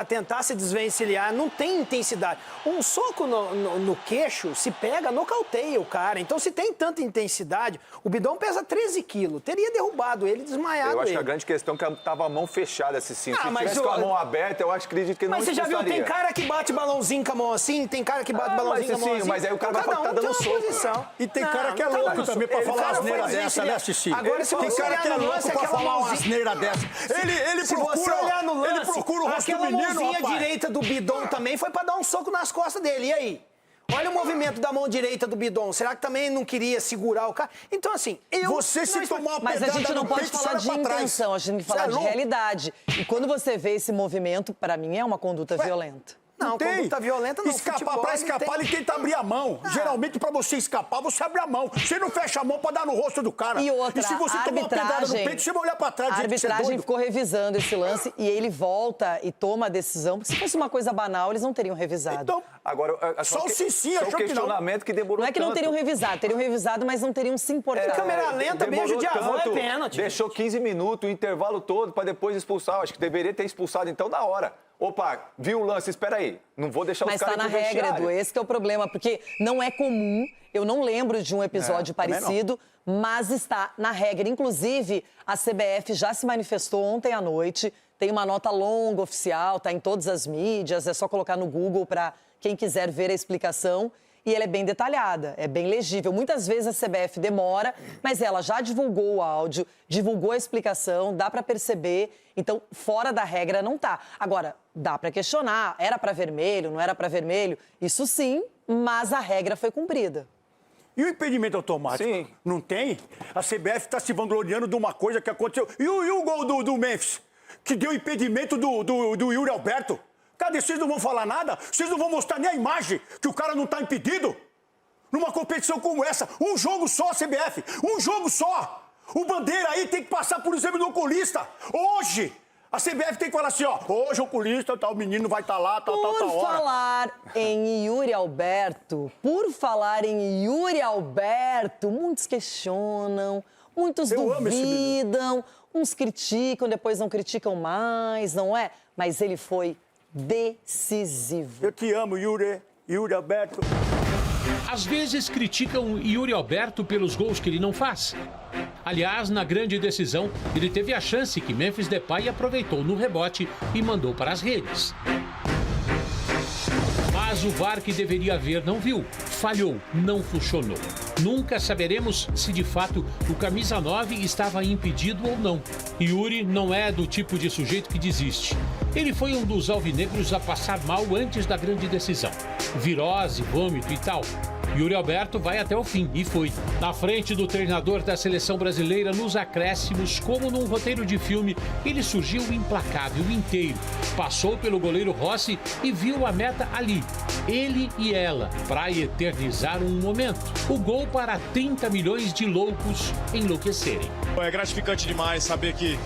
tentar se desvencilhar. Não tem intensidade. Um soco no queixo, se pega, nocauteia o cara. Então, se tem tanta intensidade, o Bidon pesa 13 quilos. Teria derrubado ele, desmaiado ele. Eu acho que a grande questão é que tava a mão fechada esse cinto. Se mas tivesse com a mão aberta, eu acredito que não Mas você já viu, tem cara que bate balãozinho com a mão assim, tem cara que bate balãozinho com a mão assim. Mas aí o cara vai estar dando soco. E tem cara que é louco também pra falar uma asneira dessa, né, Cici? Agora, se tem você cara que é olhar no louco lance, pra aquela falar uma mãozinha... asneira dessa. Se você olhar no lance, ele procura o rosto do aquela menino, mãozinha rapaz. direita do Bidon também foi pra dar um soco nas costas dele. E aí? Olha o movimento da mão direita do Bidon. Será que também não queria segurar o cara? Então, assim, Você se tomar uma Mas a gente não pode falar de intenção, a gente tem que falar de realidade. E quando você vê esse movimento, para mim é uma conduta violenta. Não, conduta violenta não. Escapar, pra escapar, ele tenta abrir a mão. Geralmente, pra você escapar, você abre a mão. Você não fecha a mão pra dar no rosto do cara. E outra, se você tomar uma pedrada no peito, você vai olhar pra trás. A arbitragem ficou revisando esse lance e ele volta e toma a decisão. Porque se fosse uma coisa banal, eles não teriam revisado. Então, agora, só o Cici achou achou que não. questionamento que demorou Não é que não teriam revisado, mas não teriam se importado. Câmera lenta, beijo de avó é pênalti. Deixou 15 minutos, o intervalo todo, pra depois expulsar. Eu acho que deveria ter expulsado então na hora. Opa, viu o lance, espera aí. Não vou deixar os caras Mas tá na regra, Edu, esse que é o problema, porque não é comum, eu não lembro de um episódio parecido, mas está na regra. Inclusive, a CBF já se manifestou ontem à noite, tem uma nota longa oficial, tá em todas as mídias, é só colocar no Google para quem quiser ver a explicação. E ela é bem detalhada, é bem legível. Muitas vezes a CBF demora, mas ela já divulgou o áudio, divulgou a explicação, dá para perceber. Então, fora da regra não tá. Agora, dá para questionar, era para vermelho, não era para vermelho? Isso sim, mas a regra foi cumprida. E o impedimento automático? Sim. Não tem? A CBF está se vangloriando de uma coisa que aconteceu. E o gol do Memphis? Que deu impedimento do Yuri Alberto? Cadê? Vocês não vão falar nada? Vocês não vão mostrar nem a imagem que o cara não está impedido? Numa competição como essa, um jogo só, CBF, um jogo só. O Bandeira aí tem que passar por exame do oculista. Hoje, a CBF tem que falar assim, ó, hoje o oculista, tal, o menino vai estar lá, tal hora. Por falar em Yuri Alberto, muitos questionam, muitos duvidam, Uns criticam, depois não criticam mais, não é? Mas ele foi decisivo. Eu te amo, Yuri Alberto. Às vezes criticam Yuri Alberto pelos gols que ele não faz. Aliás, na grande decisão, ele teve a chance que Memphis Depay aproveitou no rebote e mandou para as redes. Mas o VAR que deveria ver não viu, falhou, não funcionou. Nunca saberemos se de fato o camisa 9 estava impedido ou não. Yuri não é do tipo de sujeito que desiste. Ele foi um dos alvinegros a passar mal antes da grande decisão. Virose, vômito e tal. Yuri Alberto vai até o fim, e foi. Na frente do treinador da seleção brasileira, nos acréscimos, como num roteiro de filme, ele surgiu implacável inteiro. Passou pelo goleiro Rossi e viu a meta ali. Ele e ela, para eternizar um momento. O gol para 30 milhões de loucos enlouquecerem. É gratificante demais saber que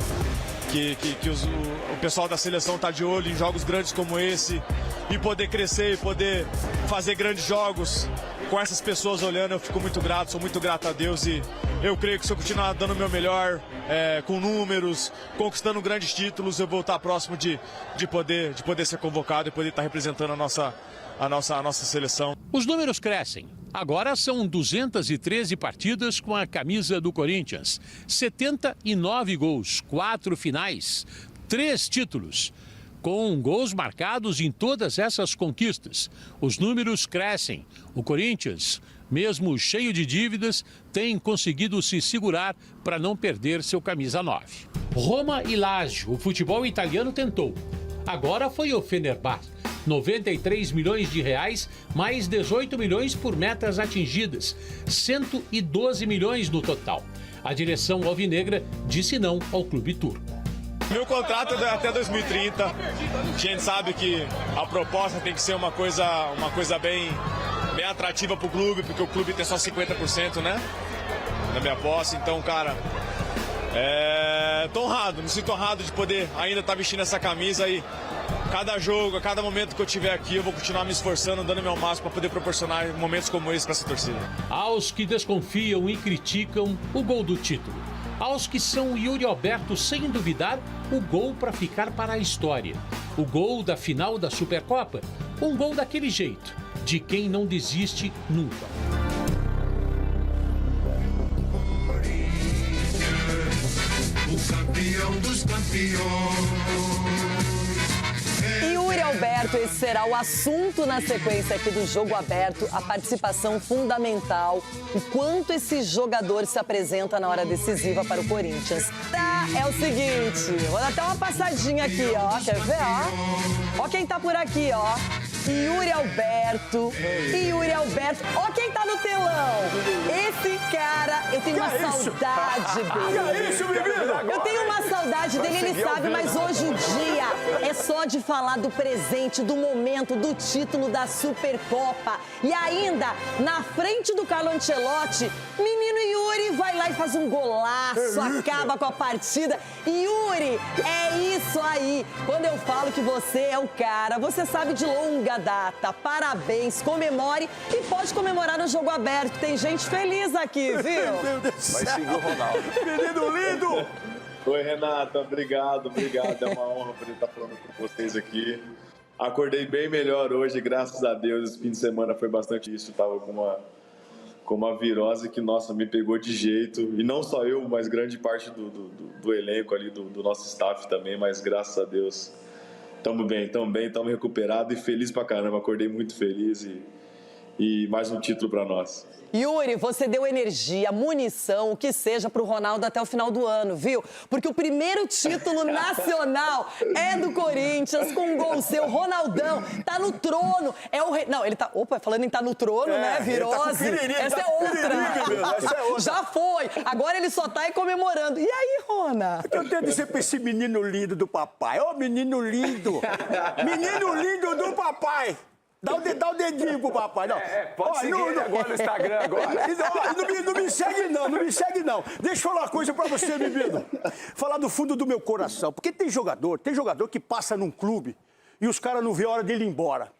o pessoal da seleção está de olho em jogos grandes como esse e poder crescer e poder fazer grandes jogos com essas pessoas olhando. Eu fico muito grato, sou muito grato a Deus e eu creio que se eu continuar dando o meu melhor, com números, conquistando grandes títulos, eu vou estar próximo de poder ser convocado e poder estar representando a nossa seleção. Os números crescem. Agora são 213 partidas com a camisa do Corinthians, 79 gols, 4 finais, 3 títulos. Com gols marcados em todas essas conquistas, os números crescem. O Corinthians, mesmo cheio de dívidas, tem conseguido se segurar para não perder seu camisa 9. Roma e Lazio, o futebol italiano tentou. Agora foi o Fenerbahçe. 93 milhões de reais, mais 18 milhões por metas atingidas, 112 milhões no total. A direção alvinegra disse não ao clube turco. Meu contrato é até 2030. A gente sabe que a proposta tem que ser uma coisa bem atrativa para o clube, porque o clube tem só 50%, né? Da minha posse. Então, cara, tô honrado, me sinto honrado de poder ainda estar vestindo essa camisa e cada jogo, a cada momento que eu tiver aqui, eu vou continuar me esforçando, dando meu máximo para poder proporcionar momentos como esse para essa torcida. Aos que desconfiam e criticam o gol do título. Aos que são Yuri Alberto, sem duvidar, o gol para ficar para a história. O gol da final da Supercopa. Um gol daquele jeito, de quem não desiste nunca. O campeão dos campeões. Yuri Alberto, esse será o assunto na sequência aqui do Jogo Aberto, a participação fundamental, o quanto esse jogador se apresenta na hora decisiva para o Corinthians. É o seguinte, vou dar até uma passadinha aqui, ó, quer ver, ó? Ó quem tá por aqui, ó. Yuri Alberto, ó quem tá no telão. Esse cara, eu tenho uma saudade dele. Eu tenho uma saudade dele, ele sabe, mas hoje o dia é só de falar do presente, do momento, do título da Supercopa. E ainda, na frente do Carlo Ancelotti, menino Yuri vai lá e faz um golaço, acaba com a partida. Yuri, é isso aí. Quando eu falo que você é o cara, você sabe de longa data. Parabéns, comemore e pode comemorar no Jogo Aberto. Tem gente feliz aqui, viu? Vai seguir o Ronaldo. Menino lindo! Oi, Renata, obrigado. É uma honra poder estar falando com vocês aqui. Acordei bem melhor hoje, graças a Deus. Esse fim de semana foi bastante isso. Estava com uma virose que, nossa, me pegou de jeito. E não só eu, mas grande parte do elenco ali, do nosso staff também. Mas graças a Deus, estamos bem, estamos recuperados e feliz pra caramba. Acordei muito feliz e mais um título para nós. Yuri, você deu energia, munição, o que seja pro Ronaldo até o final do ano, viu? Porque o primeiro título nacional é do Corinthians, com um gol seu, Ronaldão, tá no trono, é o rei... Não, ele tá... Opa, falando em tá no trono, né, virose, essa é outra. Já foi, agora ele só tá aí comemorando. E aí, Rona? O que eu tenho a dizer pra esse menino lindo do papai? Ô, menino lindo! Menino lindo do papai! Dá o dedinho pro papai, não. Pode seguir agora no Instagram agora. Não me segue não. Deixa eu falar uma coisa pra você, menino. Falar do fundo do meu coração. Porque tem jogador que passa num clube e os caras não vê a hora dele ir embora.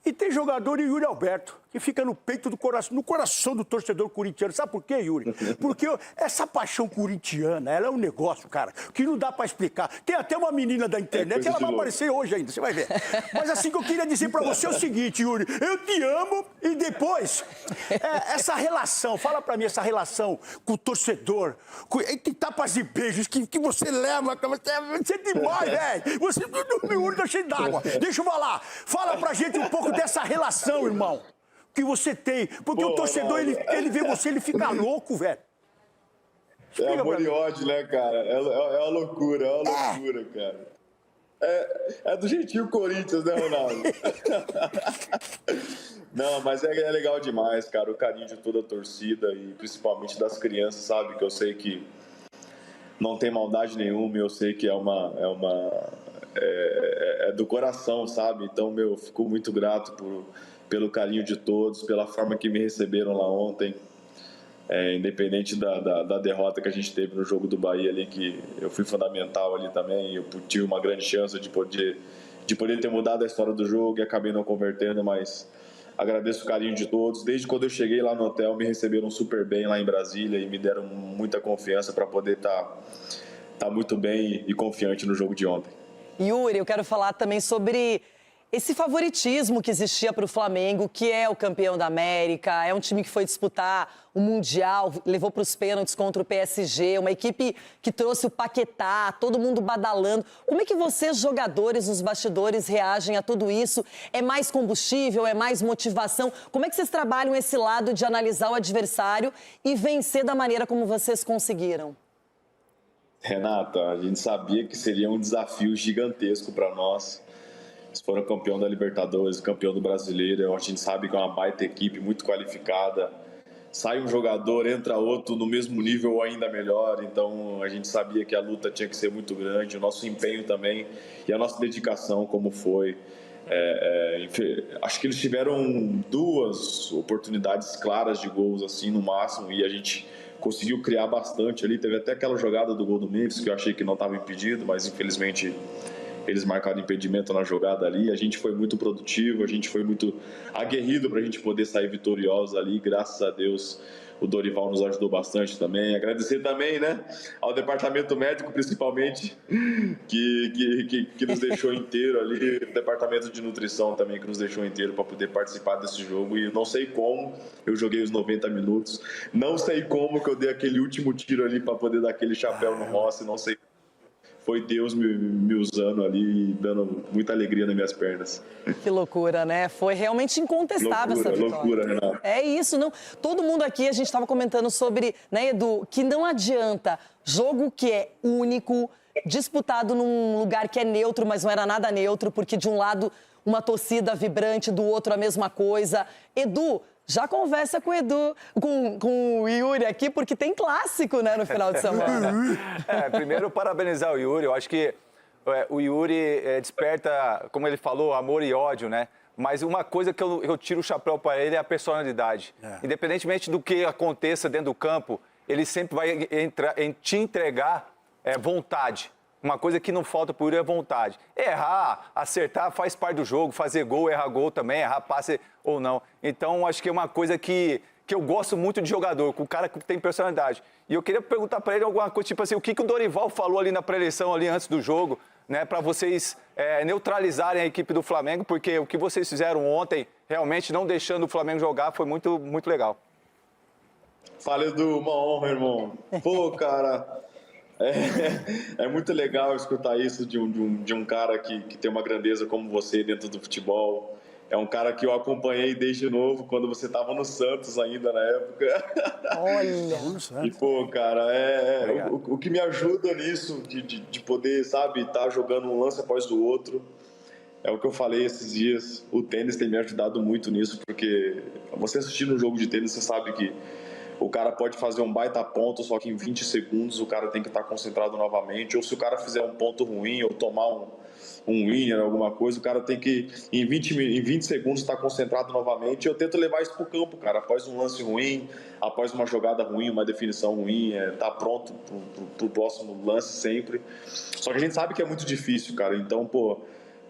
E tem jogador, e Yuri Alberto, que fica no peito do coração, no coração do torcedor corintiano. Sabe por quê, Yuri? Porque essa paixão corintiana, ela é um negócio, cara, que não dá pra explicar. Tem até uma menina da internet, ela vai aparecer hoje ainda, você vai ver. Mas assim que eu queria dizer pra você é o seguinte, Yuri, eu te amo e depois, essa relação, fala pra mim, essa relação com o torcedor, entre tapas e beijos que você leva, você é demais, velho. Você meu olho tá cheio d'água. Deixa eu falar, fala pra gente um pouco dessa relação, irmão, que você tem, porque o torcedor, ele vê você, ele fica louco, velho. É amor e ódio, né, cara? É uma loucura, cara. É do jeitinho Corinthians, né, Ronaldo? Não, mas é legal demais, cara, o carinho de toda a torcida e principalmente das crianças, sabe? Que eu sei que não tem maldade nenhuma, eu sei que é do coração, sabe? Então, fico muito grato pelo carinho de todos, pela forma que me receberam lá ontem, independente da derrota que a gente teve no jogo do Bahia ali, que eu fui fundamental ali também, eu tive uma grande chance de poder ter mudado a história do jogo e acabei não convertendo, mas agradeço o carinho de todos. Desde quando eu cheguei lá no hotel, me receberam super bem lá em Brasília e me deram muita confiança para poder tá muito bem e confiante no jogo de ontem. Yuri, eu quero falar também sobre esse favoritismo que existia para o Flamengo, que é o campeão da América, é um time que foi disputar o Mundial, levou para os pênaltis contra o PSG, uma equipe que trouxe o Paquetá, todo mundo badalando. Como é que vocês, jogadores, os bastidores, reagem a tudo isso? É mais combustível, é mais motivação? Como é que vocês trabalham esse lado de analisar o adversário e vencer da maneira como vocês conseguiram? Renata, a gente sabia que seria um desafio gigantesco para nós. Eles foram campeão da Libertadores, campeão do Brasileiro. A gente sabe que é uma baita equipe, muito qualificada. Sai um jogador, entra outro no mesmo nível ou ainda melhor. Então a gente sabia que a luta tinha que ser muito grande, o nosso empenho também e a nossa dedicação como foi. Acho que eles tiveram 2 oportunidades claras de gols assim no máximo e a gente conseguiu criar bastante ali. Teve até aquela jogada do gol do Memphis que eu achei que não estava impedido, mas infelizmente eles marcaram impedimento na jogada ali. A gente foi muito produtivo, a gente foi muito aguerrido para a gente poder sair vitorioso ali. Graças a Deus o Dorival nos ajudou bastante também. Agradecer também, né, ao departamento médico principalmente, que nos deixou inteiro ali, o departamento de nutrição também que nos deixou inteiro para poder participar desse jogo. E não sei como eu joguei os 90 minutos, não sei como que eu dei aquele último tiro ali para poder dar aquele chapéu no Rossi, não sei. Foi Deus me usando ali e dando muita alegria nas minhas pernas. Que loucura, né? Foi realmente incontestável essa vitória. Loucura, Renato. É isso, não. Todo mundo aqui, a gente estava comentando sobre, né, Edu, que não adianta jogo que é único, disputado num lugar que é neutro, mas não era nada neutro, porque de um lado uma torcida vibrante, do outro a mesma coisa. Edu, já conversa com o Edu, com o Yuri aqui, porque tem clássico, né, no final de semana. Primeiro, parabenizar o Yuri. Eu acho que o Yuri desperta, como ele falou, amor e ódio, né? Mas uma coisa que eu tiro o chapéu para ele é a personalidade. Independentemente do que aconteça dentro do campo, ele sempre vai te entregar vontade. Uma coisa que não falta pro Yuri é vontade. Errar, acertar faz parte do jogo, fazer gol, errar gol também, errar passe ou não. Então, acho que é uma coisa que eu gosto muito de jogador, com o cara que tem personalidade. E eu queria perguntar para ele alguma coisa, tipo assim, o que o Dorival falou ali na pré-eleição, ali antes do jogo, né, para vocês neutralizarem a equipe do Flamengo, porque o que vocês fizeram ontem, realmente não deixando o Flamengo jogar, foi muito, muito legal. Fala, Edu, uma honra, irmão. Pô, cara... É muito legal escutar isso de um cara que tem uma grandeza como você dentro do futebol. É um cara que eu acompanhei desde novo, quando você estava no Santos ainda na época. Olha! E, pô, cara, o que me ajuda nisso, de poder, sabe, estar jogando um lance após o outro, é o que eu falei esses dias. O tênis tem me ajudado muito nisso, porque você assistindo um jogo de tênis, você sabe que o cara pode fazer um baita ponto, só que em 20 segundos o cara tem que estar concentrado novamente. Ou se o cara fizer um ponto ruim ou tomar um winner, alguma coisa, o cara tem que, em 20 segundos, estar concentrado novamente. Eu tento levar isso pro campo, cara. Após um lance ruim, após uma jogada ruim, uma definição ruim, tá pronto pro próximo lance sempre. Só que a gente sabe que é muito difícil, cara. Então, pô,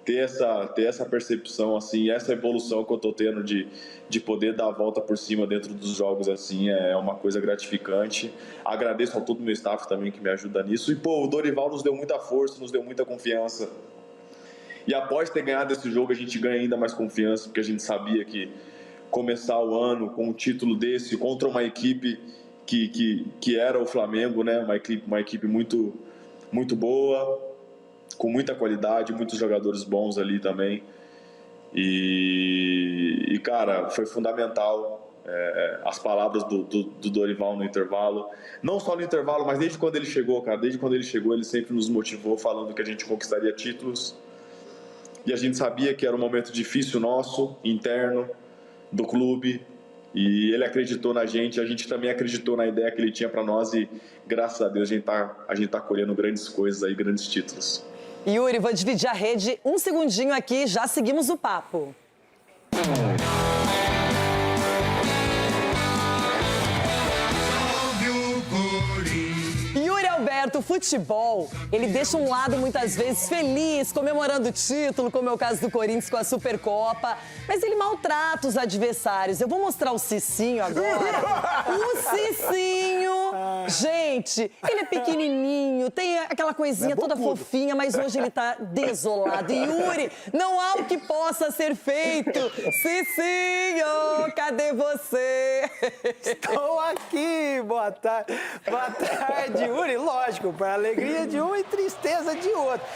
ter essa percepção, assim, essa evolução que eu tô tendo de poder dar a volta por cima dentro dos jogos, assim, é uma coisa gratificante. Agradeço a todo o meu staff também que me ajuda nisso. E, pô, o Dorival nos deu muita força, nos deu muita confiança. E após ter ganhado esse jogo, a gente ganha ainda mais confiança, porque a gente sabia que começar o ano com um título desse contra uma equipe que era o Flamengo, né? Uma equipe muito, muito boa, com muita qualidade, muitos jogadores bons ali também. E cara, foi fundamental as palavras do Dorival no intervalo. Não só no intervalo, mas desde quando ele chegou, cara. Desde quando ele chegou, ele sempre nos motivou, falando que a gente conquistaria títulos. E a gente sabia que era um momento difícil nosso, interno, do clube. E ele acreditou na gente, a gente também acreditou na ideia que ele tinha para nós. E graças a Deus a gente tá colhendo grandes coisas aí, grandes títulos. Yuri, vou dividir a rede um segundinho aqui, já seguimos o papo. Yuri Alberto, o futebol, ele deixa um lado muitas vezes feliz, comemorando o título, como é o caso do Corinthians com a Supercopa, mas ele maltrata os adversários. Eu vou mostrar o Cicinho agora. O Cicinho, gente, ele é pequenininho, tem aquela coisinha toda fofinha, mas hoje ele tá desolado. Yuri, não há o que possa ser feito. Cicinho, cadê você? Estou aqui, boa tarde. Boa tarde, Yuri. Lógico, para alegria de um e tristeza de outro.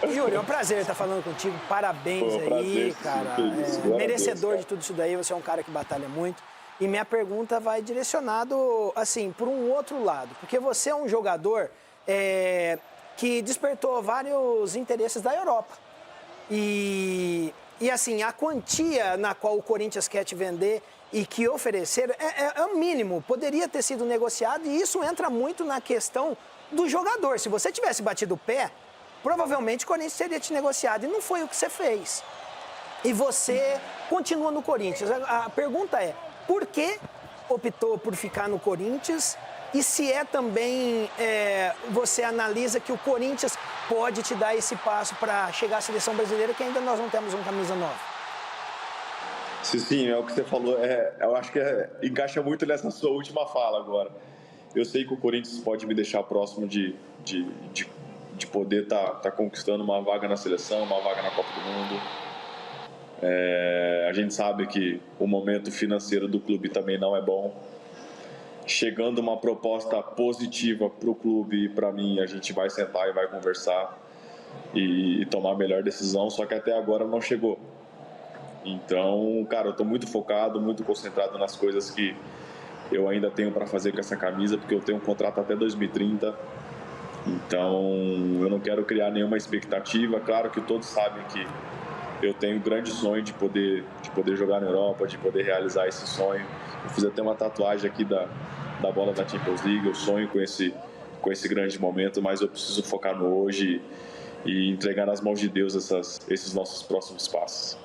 Yuri, é um prazer estar falando contigo. Parabéns aí, prazer, cara. Merecedor de tudo isso daí. Você é um cara que batalha muito. E minha pergunta vai direcionado, assim, por um outro lado. Porque você é um jogador que despertou vários interesses da Europa. E assim, a quantia na qual o Corinthians quer te vender e que ofereceram é o mínimo. Poderia ter sido negociado e isso entra muito na questão do jogador. Se você tivesse batido o pé, provavelmente o Corinthians teria te negociado. E não foi o que você fez. E você continua no Corinthians. A pergunta é, por que optou por ficar no Corinthians? E se também você analisa que o Corinthians pode te dar esse passo para chegar à seleção brasileira, que ainda nós não temos um camisa nova? Sim, é o que você falou. Eu acho que encaixa muito nessa sua última fala agora. Eu sei que o Corinthians pode me deixar próximo de poder tá conquistando uma vaga na seleção, uma vaga na Copa do Mundo. A gente sabe que o momento financeiro do clube também não é bom. Chegando uma proposta positiva para o clube e para mim, a gente vai sentar e vai conversar e tomar a melhor decisão, só que até agora não chegou. Então, cara, eu estou muito focado, muito concentrado nas coisas que eu ainda tenho para fazer com essa camisa, porque eu tenho um contrato até 2030. Então, eu não quero criar nenhuma expectativa. Claro que todos sabem que eu tenho um grande sonho de poder jogar na Europa, de poder realizar esse sonho. Eu fiz até uma tatuagem aqui da bola da Champions League. Eu sonho com esse grande momento, mas eu preciso focar no hoje e entregar nas mãos de Deus esses nossos próximos passos.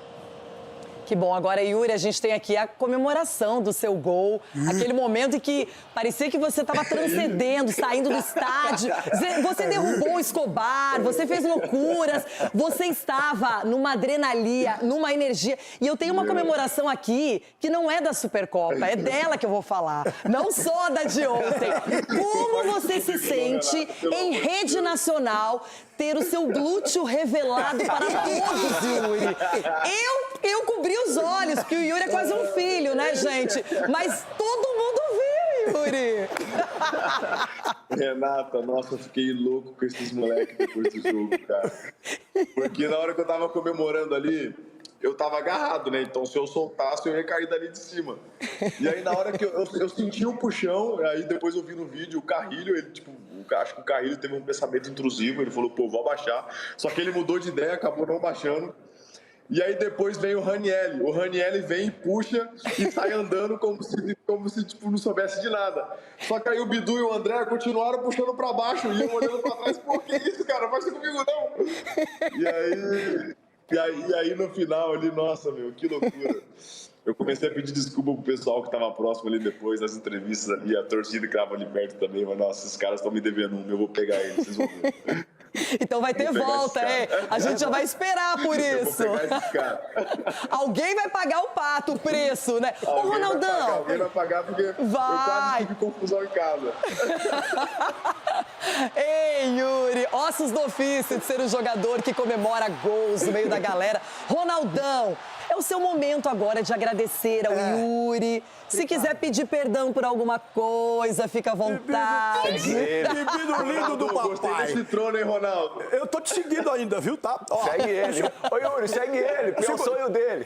Que bom. Agora, Yuri, a gente tem aqui a comemoração do seu gol. Aquele momento em que parecia que você estava transcendendo, saindo do estádio. Você derrubou o Escobar, você fez loucuras. Você estava numa adrenalina, numa energia. E eu tenho uma comemoração aqui que não é da Supercopa, é dela que eu vou falar. Não só da de ontem. Como você se sente em rede nacional ter o seu glúteo revelado para todos, Yuri? Eu cobri os olhos, porque o Yuri é quase um filho, né, gente? Mas todo mundo viu, Yuri. Renata, nossa, eu fiquei louco com esses moleques depois do jogo, cara. Porque na hora que eu tava comemorando ali, eu tava agarrado, né? Então, se eu soltasse, eu ia cair dali de cima. E aí, na hora que eu senti um puxão, aí depois eu vi no vídeo o Carrilho, ele, acho que o Carrilho teve um pensamento intrusivo, ele falou, pô, vou abaixar. Só que ele mudou de ideia, acabou não baixando. E aí depois vem o Ranieri. O Ranieri vem, puxa e sai andando como se não soubesse de nada. Só que aí o Bidu e o André continuaram puxando pra baixo e eu olhando pra trás, pô, que isso, cara? Vai ser comigo não. E aí no final ali, nossa, meu, que loucura. Eu comecei a pedir desculpa pro pessoal que tava próximo ali depois das entrevistas ali, a torcida que tava ali perto também, mas nossa, esses caras estão me devendo eu vou pegar eles, vocês vão ver. Então vai ter volta, hein? A gente já vai esperar por isso. Eu vou pegar esse cara. Alguém vai pagar o pato, o preço, né? Ô, Ronaldão. Alguém vai pagar porque eu quase tive confusão em casa. Ei, Yuri, ossos do ofício de ser um jogador que comemora gols no meio da galera. Ronaldão, é o seu momento agora de agradecer ao Yuri. Se quiser pedir perdão por alguma coisa, fica à vontade. Bebido lindo do papai. Gostei desse trono, hein, Ronaldo? Eu tô te seguindo ainda, viu? Tá? Ó, Segue ele. Ô, Yuri, segue ele, porque é o sonho dele.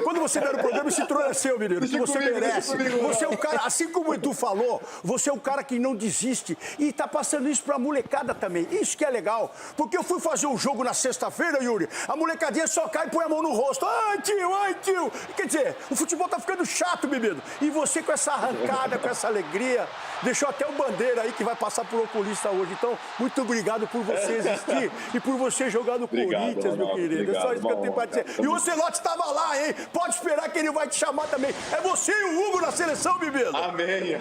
Quando você der o programa, esse trono é seu, menino, que você merece. Você é um cara, assim como o Edu falou, você é um cara que não desiste e tá passando isso pra molecada também. Isso que é legal. Porque eu fui fazer um jogo na sexta-feira, Yuri, a molecadinha só cai e põe a mão no rosto. Ai, tio. Quer dizer, o futebol tá ficando chato, bebido. E você com essa arrancada, com essa alegria, deixou até o Bandeira aí que vai passar por oculista hoje. Então, muito obrigado por você existir e por você jogar no Corinthians, meu querido. É só isso que eu tenho pra dizer. E o Ancelotti estava lá, hein? Pode esperar que ele vai te chamar também. É você e o Hugo na seleção, bebido. Amém,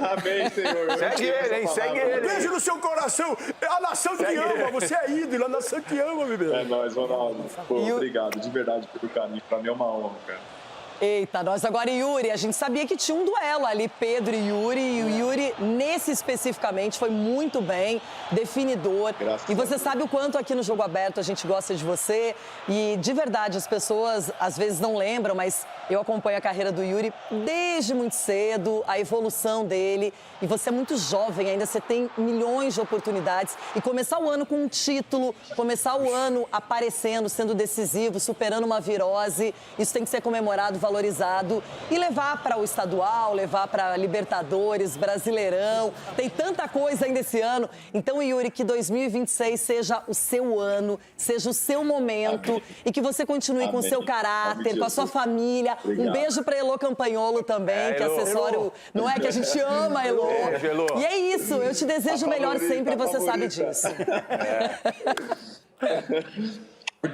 Senhor. Segue ele, hein? Segue ele. Um beijo no seu coração. A nação te ama, você é ídolo, a nação te ama, bebido. É nóis, Ronaldo. Pô, obrigado de verdade pelo carinho. Pra mim é uma honra, cara. Eita, nós agora, Yuri, a gente sabia que tinha um duelo ali, Pedro e Yuri. E o Yuri, nesse especificamente, foi muito bem, definidor. E você sabe o quanto aqui no Jogo Aberto a gente gosta de você. E, de verdade, as pessoas às vezes não lembram, mas eu acompanho a carreira do Yuri desde muito cedo, a evolução dele. E você é muito jovem ainda, você tem milhões de oportunidades. E começar o ano com um título, começar o ano aparecendo, sendo decisivo, superando uma virose, isso tem que ser comemorado, valorizado e levar para o estadual, levar para Libertadores, Brasileirão. Tem tanta coisa ainda esse ano. Então, Yuri, que 2026 seja o seu ano, seja o seu momento e que você continue com o seu caráter, com a sua família. Um beijo para Elô Campanholo também, que é acessório, não é? Que a gente ama, Elô. E é isso, eu te desejo o melhor sempre e você sabe disso.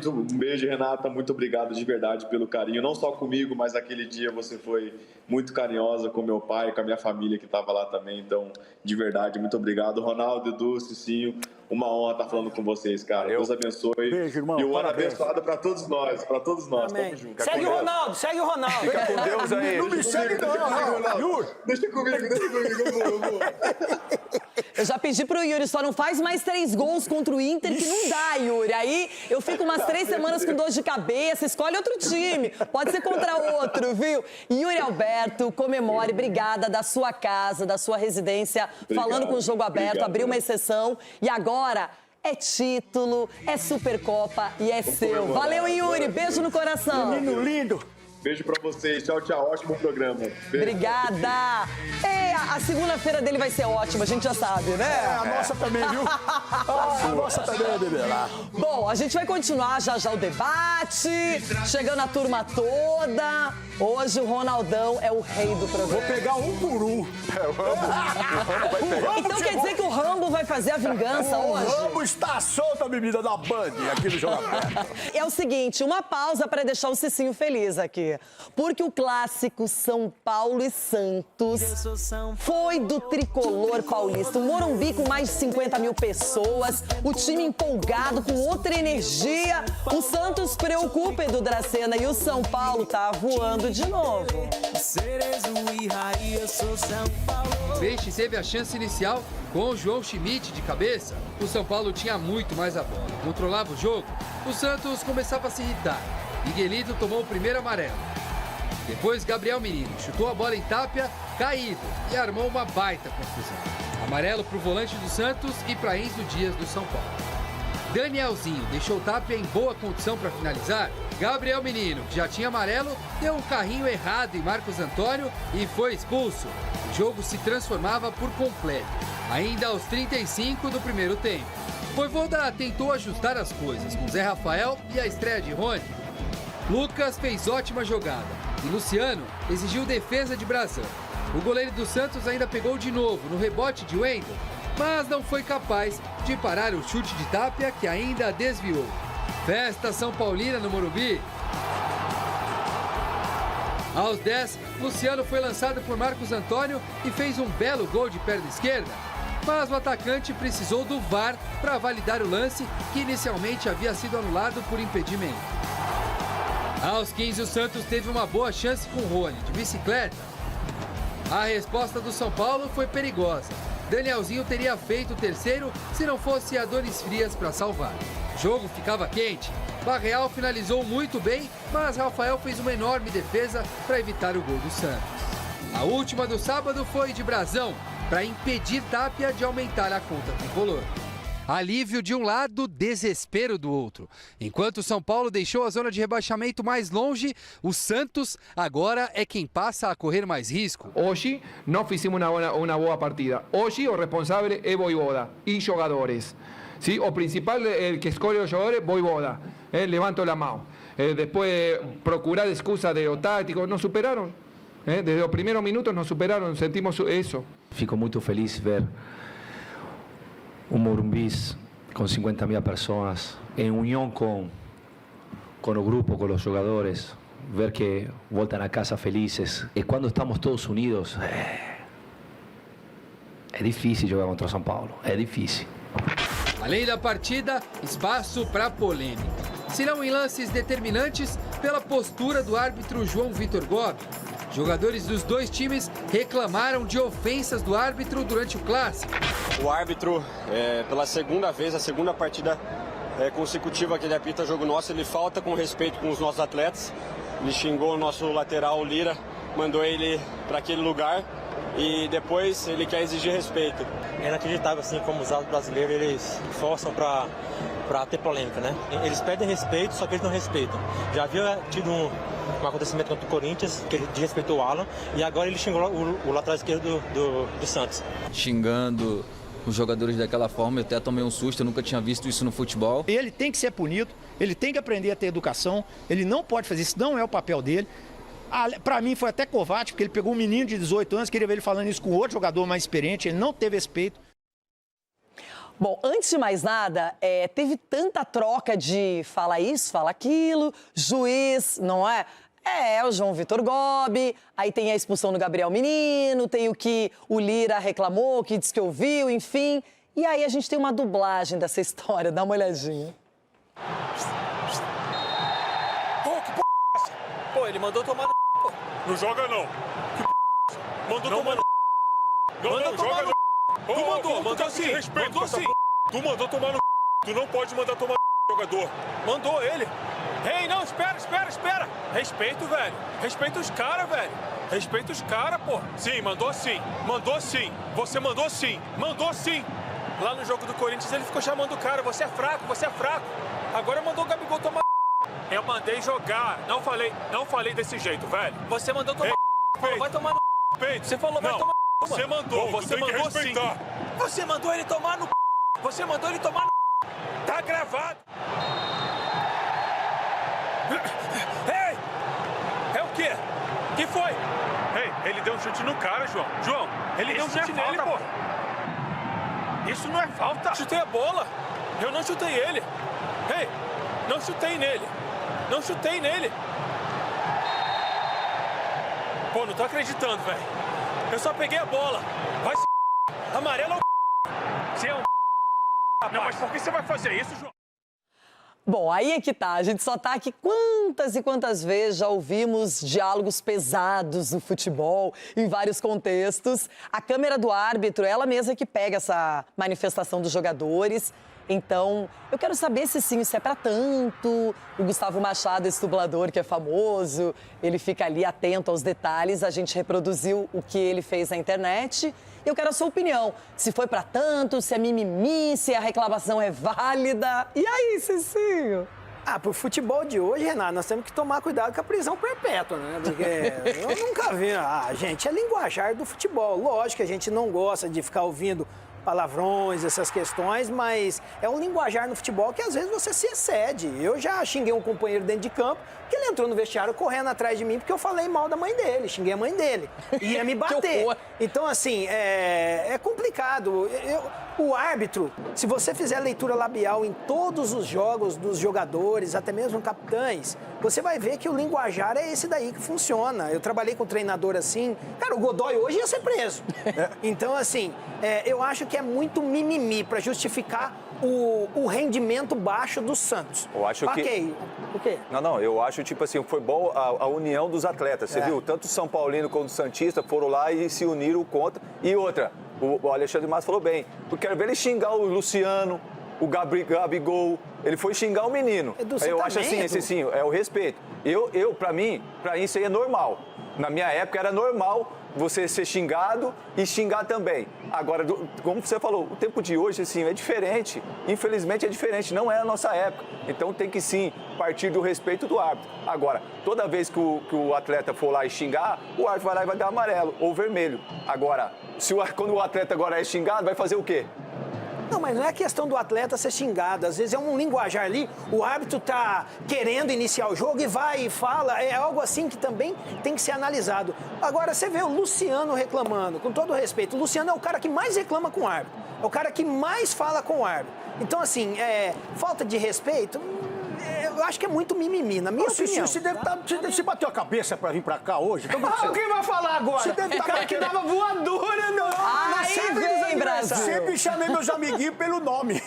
Um beijo, Renata. Muito obrigado de verdade pelo carinho. Não só comigo, mas aquele dia você foi muito carinhosa com meu pai, com a minha família que estava lá também. Então, de verdade, muito obrigado. Ronaldo, Edu, Cicinho, uma honra estar falando com vocês, cara. Deus abençoe. Beijo, irmão. E um ano abençoado para todos nós. Para todos nós. Tamo junto. Segue o Ronaldo, segue o Ronaldo. Fica com Deus aí. Não me segue não, Yuri. Deixa comigo. Eu vou. Eu já pedi pro Yuri, só não faz mais 3 gols contra o Inter, que não dá, Yuri. Aí eu fico umas 3 semanas com dor de cabeça, escolhe outro time. Pode ser contra outro, viu? Yuri Alberto, comemore, obrigada da sua casa, da sua residência, falando com o Jogo Aberto, abriu uma exceção e agora é título, é Supercopa e é seu. Valeu, Yuri, beijo no coração. Menino lindo. Beijo pra vocês. Tchau, ótimo programa. Beijo. Obrigada. A segunda-feira dele vai ser ótima, a gente já sabe, né? A nossa também, viu? A nossa também, bebê lá. Bom, a gente vai continuar já o debate, chegando a turma toda. Hoje o Ronaldão é o rei do programa. Vou pegar um por um. O Rambo vai pegar. Então quer dizer que o Rambo vai fazer a vingança hoje? O Rambo está solto a bebida da Band aqui no Jogo Aberto. É o seguinte, uma pausa para deixar o Cicinho feliz aqui. Porque o clássico São Paulo e Santos foi do tricolor paulista. O Morumbi com mais de 50 mil pessoas, o time empolgado, com outra energia. O Santos preocupa, Edu Dracena, e o São Paulo tá voando de novo. O Peixe teve a chance inicial com o João Schmidt de cabeça. O São Paulo tinha muito mais a bola, controlava o jogo. O Santos começava a se irritar. Miguelito tomou o primeiro amarelo. Depois, Gabriel Menino chutou a bola em Tapia, caído, e armou uma baita confusão. Amarelo para o volante do Santos e para Enzo Dias do São Paulo. Danielzinho deixou Tapia em boa condição para finalizar. Gabriel Menino, que já tinha amarelo, deu um carrinho errado em Marcos Antônio e foi expulso. O jogo se transformava por completo, ainda aos 35 do primeiro tempo. Vojvoda tentou ajustar as coisas com Zé Rafael e a estreia de Rony. Lucas fez ótima jogada e Luciano exigiu defesa de Brazão. O goleiro do Santos ainda pegou de novo no rebote de Wendel, mas não foi capaz de parar o chute de Tapia, que ainda desviou. Festa São Paulina no Morumbi. Aos 10, Luciano foi lançado por Marcos Antônio e fez um belo gol de perna esquerda. mas o atacante precisou do VAR para validar o lance que inicialmente havia sido anulado por impedimento. Aos 15, o Santos teve uma boa chance com o Rony, de bicicleta. A resposta do São Paulo foi perigosa. Danielzinho teria feito o terceiro se não fosse a Dores Frias para salvar. O jogo ficava quente. Barreal finalizou muito bem, mas Rafael fez uma enorme defesa para evitar o gol do Santos. A última do sábado foi de Brazão, para impedir Tapia de aumentar a conta tricolor. Alívio de um lado, desespero do outro. Enquanto o São Paulo deixou a zona de rebaixamento mais longe, o Santos agora é quem passa a correr mais risco. Hoje não fizemos uma boa partida. Hoje o responsável é Vojvoda e jogadores. ¿Sí? O principal que escolhe os jogadores, Vojvoda. Levanto a mão. Depois procurar excusa de lo táctico, nos superaram. Desde os primeiros minutos nos superaram, sentimos isso. Fico muito feliz ver Morumbi com 50.000 pessoas, em união com o grupo, com os jogadores, ver que voltam a casa felizes. E quando estamos todos unidos, é difícil jogar contra o São Paulo, é difícil. Além da partida, espaço para polêmica. Se não em lances determinantes, pela postura do árbitro João Vitor Gobi. Jogadores dos dois times reclamaram de ofensas do árbitro durante o clássico. O árbitro, pela segunda vez, a segunda partida consecutiva que ele apita jogo nosso, ele falta com respeito com os nossos atletas. Ele xingou o nosso lateral, Lira, mandou ele para aquele lugar e depois ele quer exigir respeito. É inacreditável assim como os árbitros brasileiros eles forçam para ter polêmica, né? Eles pedem respeito, só que eles não respeitam. Já havia tido um acontecimento contra o Corinthians, que ele desrespeitou o Alan, e agora ele xingou o lateral esquerdo do Santos. Xingando os jogadores daquela forma, eu até tomei um susto, eu nunca tinha visto isso no futebol. Ele tem que ser punido, ele tem que aprender a ter educação, ele não pode fazer isso, não é o papel dele. Para mim foi até covarde, porque ele pegou um menino de 18 anos, queria ver ele falando isso com outro jogador mais experiente, ele não teve respeito. Bom, antes de mais nada, teve tanta troca de fala isso, fala aquilo, juiz, não é? O João Vitor Gobi, aí tem a expulsão do Gabriel Menino, tem o que o Lira reclamou, que disse que ouviu, enfim. E aí a gente tem uma dublagem dessa história, dá uma olhadinha. Pô, ele mandou tomar no pô. Não joga não. Que mandou não, tomar no Não, joga não. Tu mandou sim. Mandou sim. Tu mandou tomar no Tu não pode mandar tomar no jogador. Mandou ele. Ei, não, espera. Respeito, velho. Respeita os caras, velho. Respeita os caras, pô. Sim, mandou sim. Mandou sim. Você mandou sim. Mandou sim. Lá no jogo do Corinthians ele ficou chamando o cara. Você é fraco. Agora mandou o Gabigol tomar. Eu mandei jogar. Não falei desse jeito, velho. Você mandou tomar. Falou, vai tomar no. Você falou, vai tomar. Você mandou. Você mandou sim. Você mandou ele tomar no. Você mandou ele tomar no. Tá gravado. Ei! É o quê? Que foi? Ei, ele deu um chute no cara, João. Ele deu um chute nele, pô. Isso não é falta. Chutei a bola. Eu não chutei ele. Ei, não chutei nele. Pô, não tô acreditando, velho. Eu só peguei a bola. Vai se... Amarelo é um... Você é um... Não, mas por que você vai fazer isso, João? Bom, aí é que tá. A gente só tá aqui quantas e quantas vezes já ouvimos diálogos pesados no futebol, em vários contextos. A câmera do árbitro, ela mesma que pega essa manifestação dos jogadores. Então, eu quero saber se sim, se é pra tanto. O Gustavo Machado, esse dublador que é famoso, ele fica ali atento aos detalhes. A gente reproduziu o que ele fez na internet. Eu quero a sua opinião. Se foi pra tanto, se é mimimi, se a reclamação é válida. E aí, Cicinho? Pro futebol de hoje, Renato, nós temos que tomar cuidado com a prisão perpétua, né? Porque eu nunca vi. Gente, é linguajar do futebol. Lógico que a gente não gosta de ficar ouvindo palavrões, essas questões, mas é um linguajar no futebol que às vezes você se excede. Eu já xinguei um companheiro dentro de campo, que ele entrou no vestiário correndo atrás de mim porque eu falei mal da mãe dele, xinguei a mãe dele. Ia me bater. Então, assim, é complicado. O árbitro, se você fizer leitura labial em todos os jogos dos jogadores, até mesmo capitães, você vai ver que o linguajar é esse daí que funciona. Eu trabalhei com treinador assim, cara, o Godoy hoje ia ser preso. Então, assim, eu acho que é muito mimimi para justificar o rendimento baixo do Santos. Eu acho que... O quê? Não, eu acho, tipo assim, foi bom a união dos atletas. Você viu? Tanto o São Paulino quanto o Santista foram lá e se uniram contra. E outra, o Alexandre Matos falou bem, eu quero ver ele xingar o Luciano, o Gabigol, ele foi xingar o menino. Eu acho assim, esse sim, é o respeito. Pra mim, isso aí é normal. Na minha época era normal você ser xingado e xingar também. Agora, como você falou, o tempo de hoje, assim, é diferente. Infelizmente é diferente, não é a nossa época. Então tem que sim partir do respeito do árbitro. Agora, toda vez que o atleta for lá e xingar, o árbitro vai lá e vai dar amarelo ou vermelho. Agora, quando o atleta agora é xingado, vai fazer o quê? Não, mas não é questão do atleta ser xingado. Às vezes é um linguajar ali, o árbitro tá querendo iniciar o jogo e vai e fala. É algo assim que também tem que ser analisado. Agora, você vê o Luciano reclamando, com todo respeito. O Luciano é o cara que mais reclama com o árbitro. É o cara que mais fala com o árbitro. Então, assim, falta de respeito... Eu acho que é muito mimimi, na minha opinião. Você deve estar... Você bateu a cabeça pra vir pra cá hoje? Então, quem vai falar agora? Você deve estar... cara que dava voadora, não. Aí vem, Brasil. Sempre chamei meus amiguinhos pelo nome.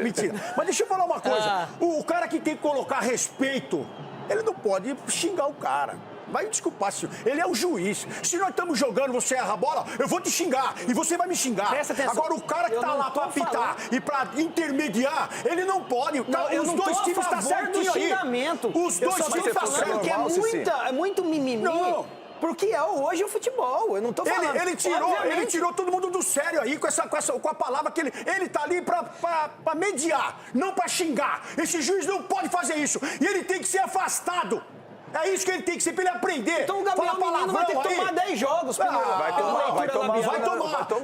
Mentira. Mas deixa eu falar uma coisa. O cara que tem que colocar respeito, ele não pode xingar o cara. Vai me desculpar, senhor. Ele é o juiz. Se nós estamos jogando, você erra a bola, eu vou te xingar. E você vai me xingar. Presta atenção. Agora, o cara que tá lá pra apitar e pra intermediar, ele não pode. Os dois times estão certinho aí. Os dois times estão certinho. Que é muito mimimi. Não. Porque é hoje o futebol, eu não tô falando. Ele tirou todo mundo do sério aí com a palavra que ele tá ali pra mediar, não pra xingar. Esse juiz não pode fazer isso. E ele tem que ser afastado. É isso que ele tem que ser pra ele aprender. Então o Gabriel Menino vai ter que tomar 10 jogos. Vai tomar.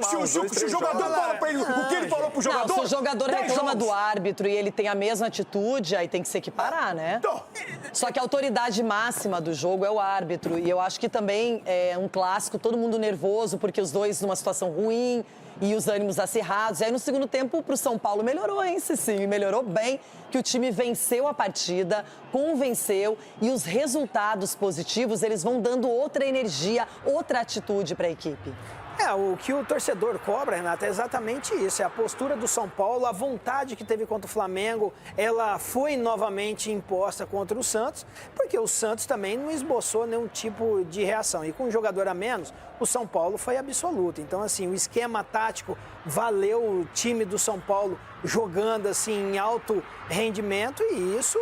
Se o jogador fala pra ele o que ele falou pro jogador... Não, se o jogador reclama do árbitro e ele tem a mesma atitude, aí tem que se equiparar, né? Só que a autoridade máxima do jogo é o árbitro. E eu acho que também é um clássico, todo mundo nervoso, porque os dois numa situação ruim... E os ânimos acirrados. E aí, no segundo tempo, pro São Paulo melhorou, hein, Cicinho? Melhorou bem, que o time venceu a partida, convenceu. E os resultados positivos, eles vão dando outra energia, outra atitude para a equipe. O que o torcedor cobra, Renata, é exatamente isso. É a postura do São Paulo, a vontade que teve contra o Flamengo, ela foi novamente imposta contra o Santos, porque o Santos também não esboçou nenhum tipo de reação. E com um jogador a menos, o São Paulo foi absoluto. Então, assim, o esquema tático valeu o time do São Paulo jogando, assim, em alto rendimento, e isso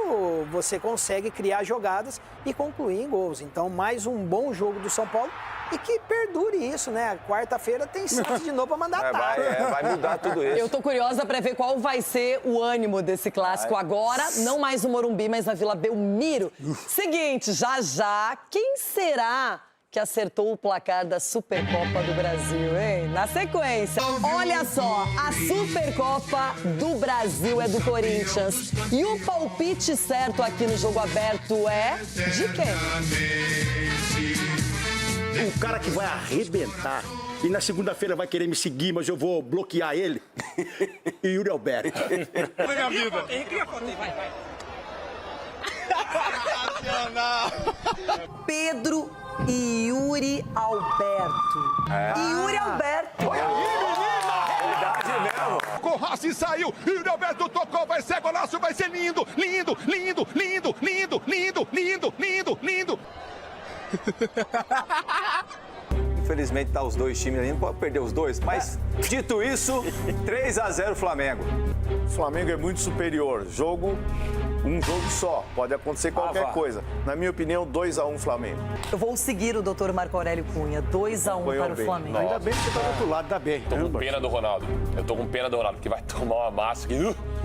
você consegue criar jogadas e concluir em gols. Então, mais um bom jogo do São Paulo. E que perdure isso, né? Quarta-feira tem Santos de novo pra mandar vai mudar tudo isso. Eu tô curiosa pra ver qual vai ser o ânimo desse clássico agora. Não mais no Morumbi, mas na Vila Belmiro. Seguinte, já, quem será que acertou o placar da Supercopa do Brasil, hein? Na sequência, olha só, a Supercopa do Brasil é do Corinthians. E o palpite certo aqui no Jogo Aberto é de quem? O cara que vai arrebentar e na segunda-feira vai querer me seguir, mas eu vou bloquear ele. E Yuri Alberto. Foi minha vida. Pedro e Yuri Alberto. Yuri Alberto. Verdade mesmo. Corrace saiu, Yuri Alberto tocou, vai ser golaço, vai ser lindo, lindo, lindo, lindo, lindo, lindo, lindo, lindo, lindo. Infelizmente tá os dois times ali, não pode perder os dois, mas dito isso, 3-0 Flamengo. O Flamengo é muito superior, um jogo só, pode acontecer qualquer coisa. Na minha opinião, 2-1 Flamengo. Eu vou seguir o Dr. Marco Aurélio Cunha, 2-1 para o Flamengo. Ainda bem que você tá do outro lado, ainda bem. Tô com pena do Ronaldo. Eu tô com pena do Ronaldo, que vai tomar uma massa aqui.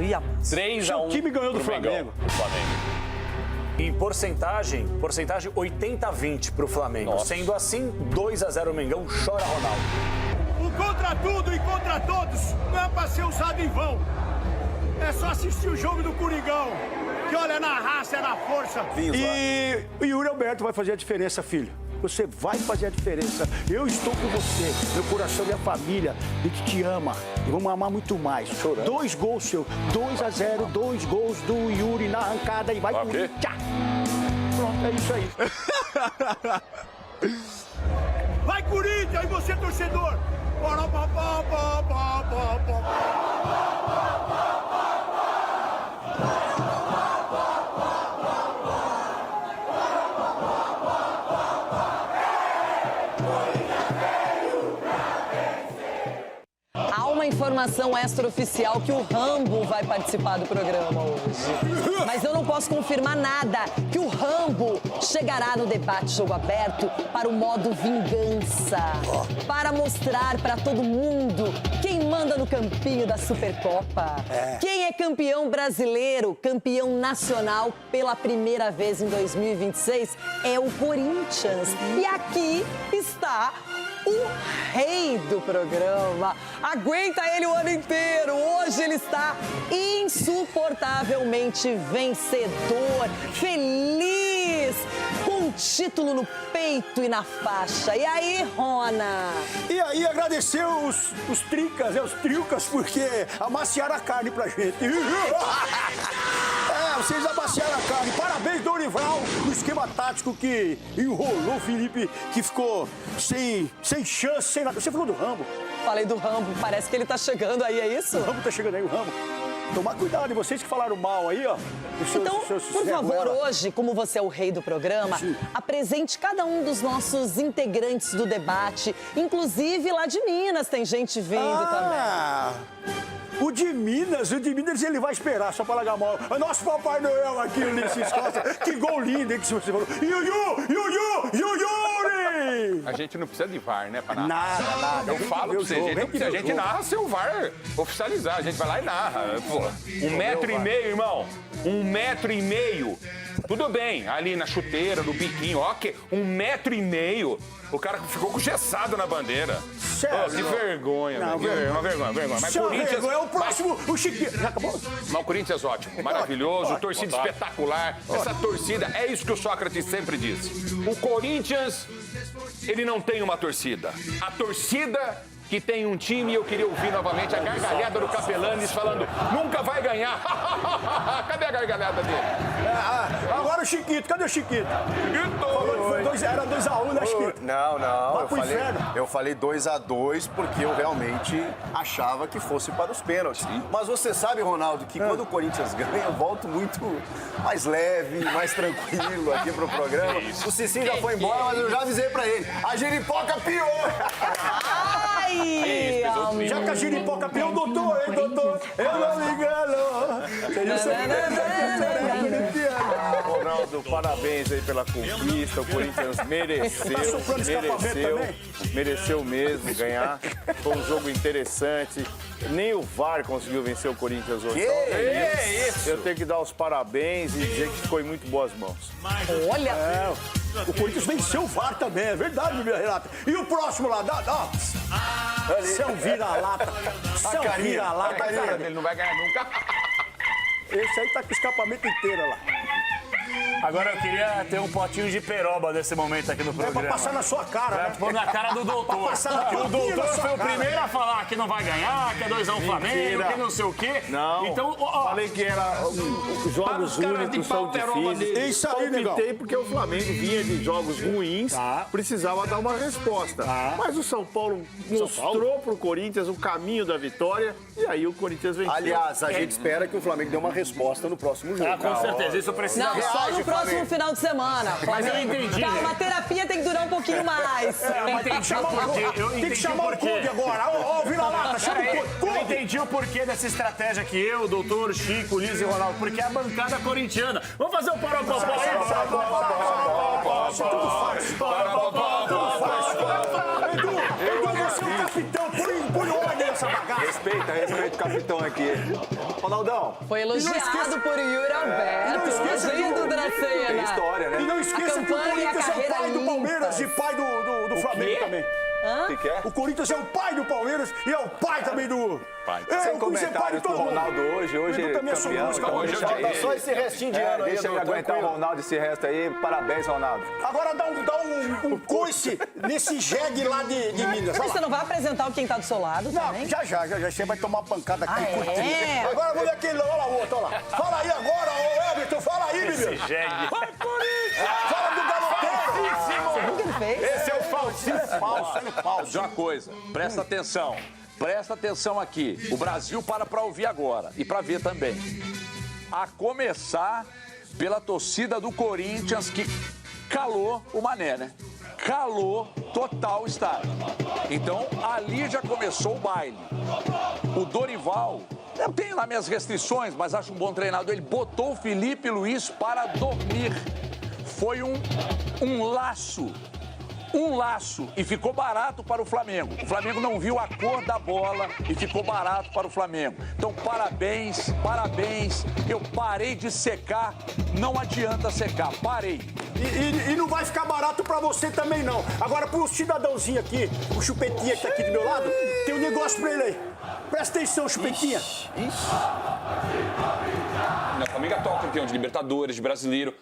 3-1. O time ganhou do Flamengo. Em porcentagem 80-20 pro Flamengo. Nossa. Sendo assim, 2-0 Mengão, chora Ronaldo. O contra tudo e contra todos não é pra ser usado em vão. É só assistir o jogo do Coringão, que olha na raça, é na força. E o Yuri Alberto vai fazer a diferença, filho. Você vai fazer a diferença. Eu estou com você. Meu coração, minha família, a gente te ama. E vamos amar muito mais. 2 gols seu. 2-0, 2 gols do Yuri na arrancada e vai Corinthians. É isso aí. Vai, Corinthians! E você, torcedor? Bora, Há uma informação extraoficial que o Rambo vai participar do programa hoje. Mas eu não posso confirmar nada, que o Rambo chegará no debate Jogo Aberto para o modo vingança. Para mostrar para todo mundo quem manda no campinho da Supercopa. Quem é campeão brasileiro, campeão nacional pela primeira vez em 2026 é o Corinthians. E aqui está o rei do programa. Aguenta ele o ano inteiro. Hoje ele está insuportavelmente vencedor, feliz, com título no peito e na faixa. E aí, Rona? E aí, agradecer os tricas, os triucas, porque amaciaram a carne pra gente. Vocês amaciaram a carne. Parabéns, Dorival, no esquema tático que enrolou o Felipe, que ficou sem chance, sem nada. Você falou do Rambo. Falei do Rambo, parece que ele tá chegando aí, é isso? O Rambo tá chegando aí, o Rambo. Tomar cuidado, e vocês que falaram mal aí, ó. Então, por favor, hoje, como você é o rei do programa, apresente cada um dos nossos integrantes do debate, inclusive lá de Minas, tem gente vindo também. O de Minas, ele vai esperar só pra largar a mão. O nosso Papai Noel aqui, Ulisses Costa. Que gol lindo, hein, que você falou. Yuri! A gente não precisa de VAR, né, pra narrar. Nada. Eu falo pra você, a gente narra se o VAR oficializar. A gente vai lá e narra. Pô, 1,5 metro, irmão. 1,5 metro. Tudo bem, ali na chuteira, no biquinho, ok. 1,5 metro. O cara ficou com gessado na bandeira. Sério? Que vergonha, não, velho. Uma vergonha. Mas Corinthians... É o próximo, o Chiquinho. Já acabou? Mas o Corinthians é ótimo, maravilhoso, torcida espetacular. Essa torcida, é isso que o Sócrates sempre disse. O Corinthians, ele não tem uma torcida. A torcida que tem um time, eu queria ouvir novamente a gargalhada do Capelanes falando, nunca vai ganhar. Cadê a gargalhada dele? Agora o Chiquito, cadê o Chiquito? Era 2-1, né, Chiquito? Não, eu falei 2-2 porque eu realmente achava que fosse para os pênaltis. Mas você sabe, Ronaldo, que quando o Corinthians ganha, eu volto muito mais leve, mais tranquilo aqui pro programa. O Cicinho já foi embora, mas eu já avisei pra ele. A giripoca pior! Já que a giripoca pior, doutor, eu não me engano. Ronaldo, parabéns aí pela conquista. O Corinthians mereceu mesmo ganhar. Foi um jogo interessante. Nem o VAR conseguiu vencer o Corinthians hoje. Que isso? Eu tenho que dar os parabéns e dizer que ficou em muito boas mãos. Olha! O Corinthians venceu o VAR também, é verdade, meu Renato. E o próximo lá, você é um vira-lata. Você é um vira-lata. A cara dele não vai ganhar nunca. Esse aí tá com o escapamento inteiro lá. Agora eu queria ter um potinho de peroba nesse momento aqui no programa. Pra passar na sua cara, né? Pôr na cara do doutor. O doutor foi o primeiro a falar que não vai ganhar, que é 2-1 Flamengo, que não sei o quê. Não, então, falei que era jogos únicos, são difíceis. Isso aí, legal. Palpitei porque o Flamengo vinha de jogos ruins, precisava dar uma resposta. Mas o São Paulo mostrou pro Corinthians o caminho da vitória e aí o Corinthians venceu. Aliás, a gente espera que o Flamengo dê uma resposta no próximo jogo. Com certeza, isso precisa. Não, só no próximo final de semana. Mas eu entendi. Calma, a terapia tem que durar um pouquinho mais. Eu entendi o porquê. Tem que chamar o clube agora. Ó, o vira-lata, chama o clube. Eu entendi o porquê dessa estratégia que eu, o doutor, Chico, o Liz e o Ronaldo, porque é a bancada corintiana. Vamos fazer o parapapá. Tudo faz. Edu, você é o capitão. Põe ordem nessa bagaça. Respeita o capitão aqui. Ronaldão. Foi elogiado por Yuri Alberto. Elogio do Dracena. Tem história, né? E não esqueça que o Corinthians é o pai do Palmeiras e pai do Flamengo também. O que é? O Corinthians é o pai do Palmeiras e é o pai também do... Sem comentários pro Ronaldo hoje é campeão. Hoje só esse restinho de ano aí. Deixa ele aguentar o Ronaldo esse resto aí. Parabéns, Ronaldo. Agora dá um coice nesse jegue lá de Minas. Mas você não vai apresentar quem tá do seu lado também? Não, já. Você vai tomar pancada aqui por é? Agora vamos ver aquele lá, olha lá o outro, olha lá. Fala aí agora, ô Everton, fala aí, bebê. Esse jegue. Vai, Corinthians! fez? Esse é o falso. De uma coisa, presta atenção. Presta atenção aqui. O Brasil para ouvir agora e para ver também. A começar pela torcida do Corinthians, que calou o Mané, né? Calou total o estádio. Então, ali já começou o baile. O Dorival, eu tenho lá minhas restrições, mas acho um bom treinador. Ele botou o Felipe Luiz para dormir. Foi um laço. Um laço e ficou barato para o Flamengo. O Flamengo não viu a cor da bola e ficou barato para o Flamengo. Então, parabéns, parabéns. Eu parei de secar, não adianta secar, parei. E não vai ficar barato pra você também, não. Agora, pro cidadãozinho aqui, o Chupetinha que tá aqui do meu lado, tem um negócio pra ele aí. Presta atenção, Chupetinha. O Flamengo é atual campeão de Libertadores, de Brasileiro.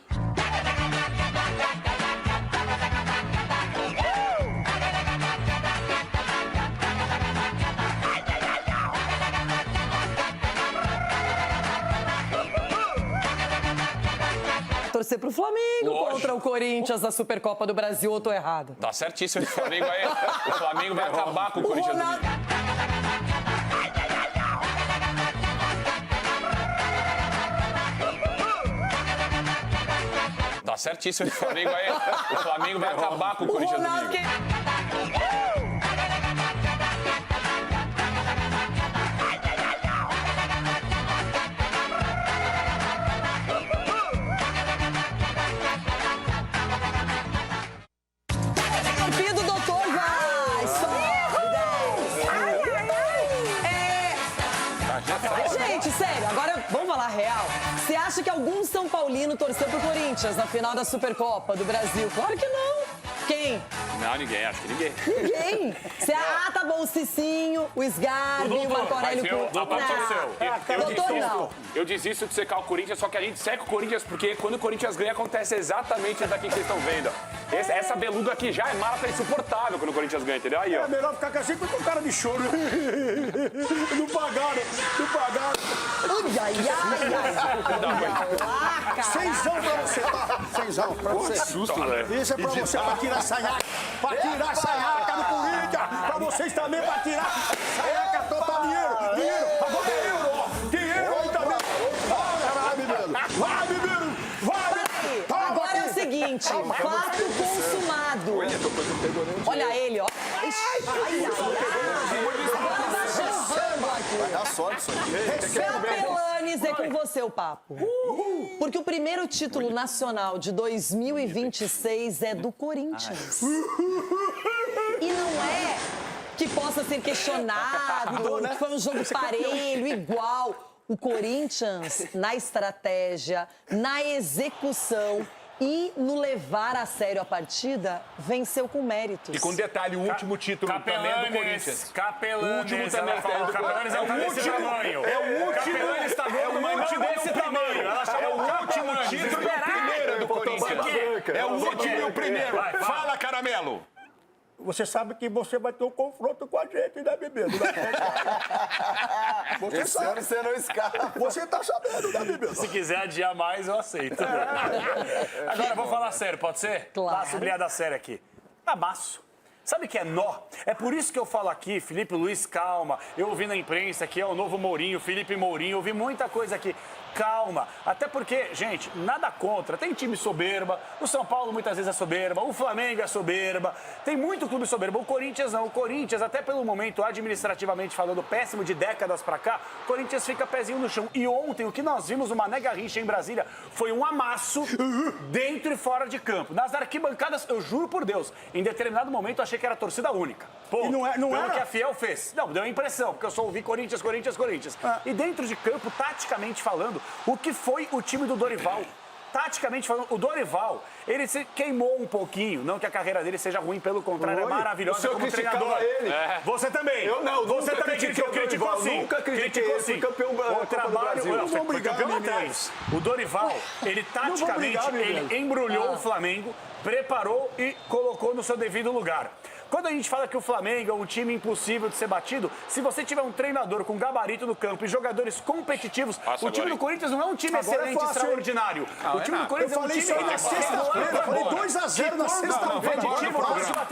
Torcer pro Flamengo contra o Corinthians na Supercopa do Brasil, ou tô errado? Tá certíssimo. O Flamengo vai acabar com o Corinthians. Tá certíssimo. O Flamengo vai acabar com o Corinthians domingo. Gente, sério, agora vamos falar real. Você acha que algum São Paulino torceu pro Corinthians na final da Supercopa do Brasil? Claro que não. Quem? Não, ninguém, acho que ninguém. Ninguém. Tá bom, o Cicinho, o Sgarbi, o Marco Aurélio... Eu desisto de secar o Corinthians, só que a gente seca o Corinthians porque quando o Corinthians ganha acontece exatamente isso daqui que vocês estão vendo. Essa veluda aqui já é mala, tá insuportável quando o Corinthians ganha, entendeu? Aí, ó. É melhor ficar com a gente com cara de choro. Não pagaram. Ai. Cenzão pra você, tá? Cenzão pra você. Que susto, velho. Isso é pra você, pra tirar essa nhaca. Pra tirar essa nhaca do Corinthians. Pra vocês também, pra tirar essa nhaca total. Dinheiro. Agora é euro, ó. Tem euro aí também. Vai, Bibeiro. Agora é o seguinte, fato consumado. Olha ele, ó. Vai dar sorte isso aqui. Capelanes, é com você o papo. Porque o primeiro título nacional de 2026 é do Corinthians. E não é que possa ser questionado, que foi um jogo parelho, igual. O Corinthians, na estratégia, na execução e no levar a sério a partida, venceu com méritos. E com detalhe, o último título também é do Corinthians. Capelanes, o último também é do Capelanes é desse tamanho. É o último. Capelanes está vendo, mas não desse tamanho. É o último título e o primeiro do Corinthians. É o último e o primeiro. Fala, Caramelo. Você sabe que você vai ter um confronto com a gente, né, bebê? Esse ano você não escapa. Você tá sabendo, né, bebê? Se quiser adiar mais, eu aceito. Agora, vou falar sério, pode ser? Claro. Dá a sublinhada séria aqui. Amasso. Sabe o que é nó? É por isso que eu falo aqui, Felipe Luiz, calma. Eu ouvi na imprensa que é o novo Mourinho, Felipe Mourinho, ouvi muita coisa aqui. Calma. Até porque, gente, nada contra. Tem time soberba, o São Paulo muitas vezes é soberba, o Flamengo é soberba, tem muito clube soberba. O Corinthians não. O Corinthians, até pelo momento, administrativamente falando, péssimo de décadas pra cá, o Corinthians fica pezinho no chão. E ontem, o que nós vimos, o Mané Garrincha em Brasília, foi um amasso dentro e fora de campo. Nas arquibancadas, eu juro por Deus, em determinado momento, eu achei que era torcida única. Pô, e não era? que a Fiel fez. Não, deu a impressão, porque eu só ouvi Corinthians. E dentro de campo, taticamente falando, o que foi o time do Dorival? Taticamente falando, o Dorival, ele se queimou um pouquinho. Não que a carreira dele seja ruim, pelo contrário, é maravilhosa como treinador. Ele. Você também. Eu não, você também criticou sim. Nunca critiquei ele. Fui campeão o trabalho, foi campeão atrás. O Dorival, ele taticamente, ele embrulhou o Flamengo, preparou e colocou no seu devido lugar. Quando a gente fala que o Flamengo é um time impossível de ser batido, se você tiver um treinador com gabarito no campo e jogadores competitivos, o time do Corinthians não é um time excelente, extraordinário. O time do Corinthians é um time... Eu falei isso aí na sexta-feira, eu falei 2-0 na sexta-feira. Competitivo,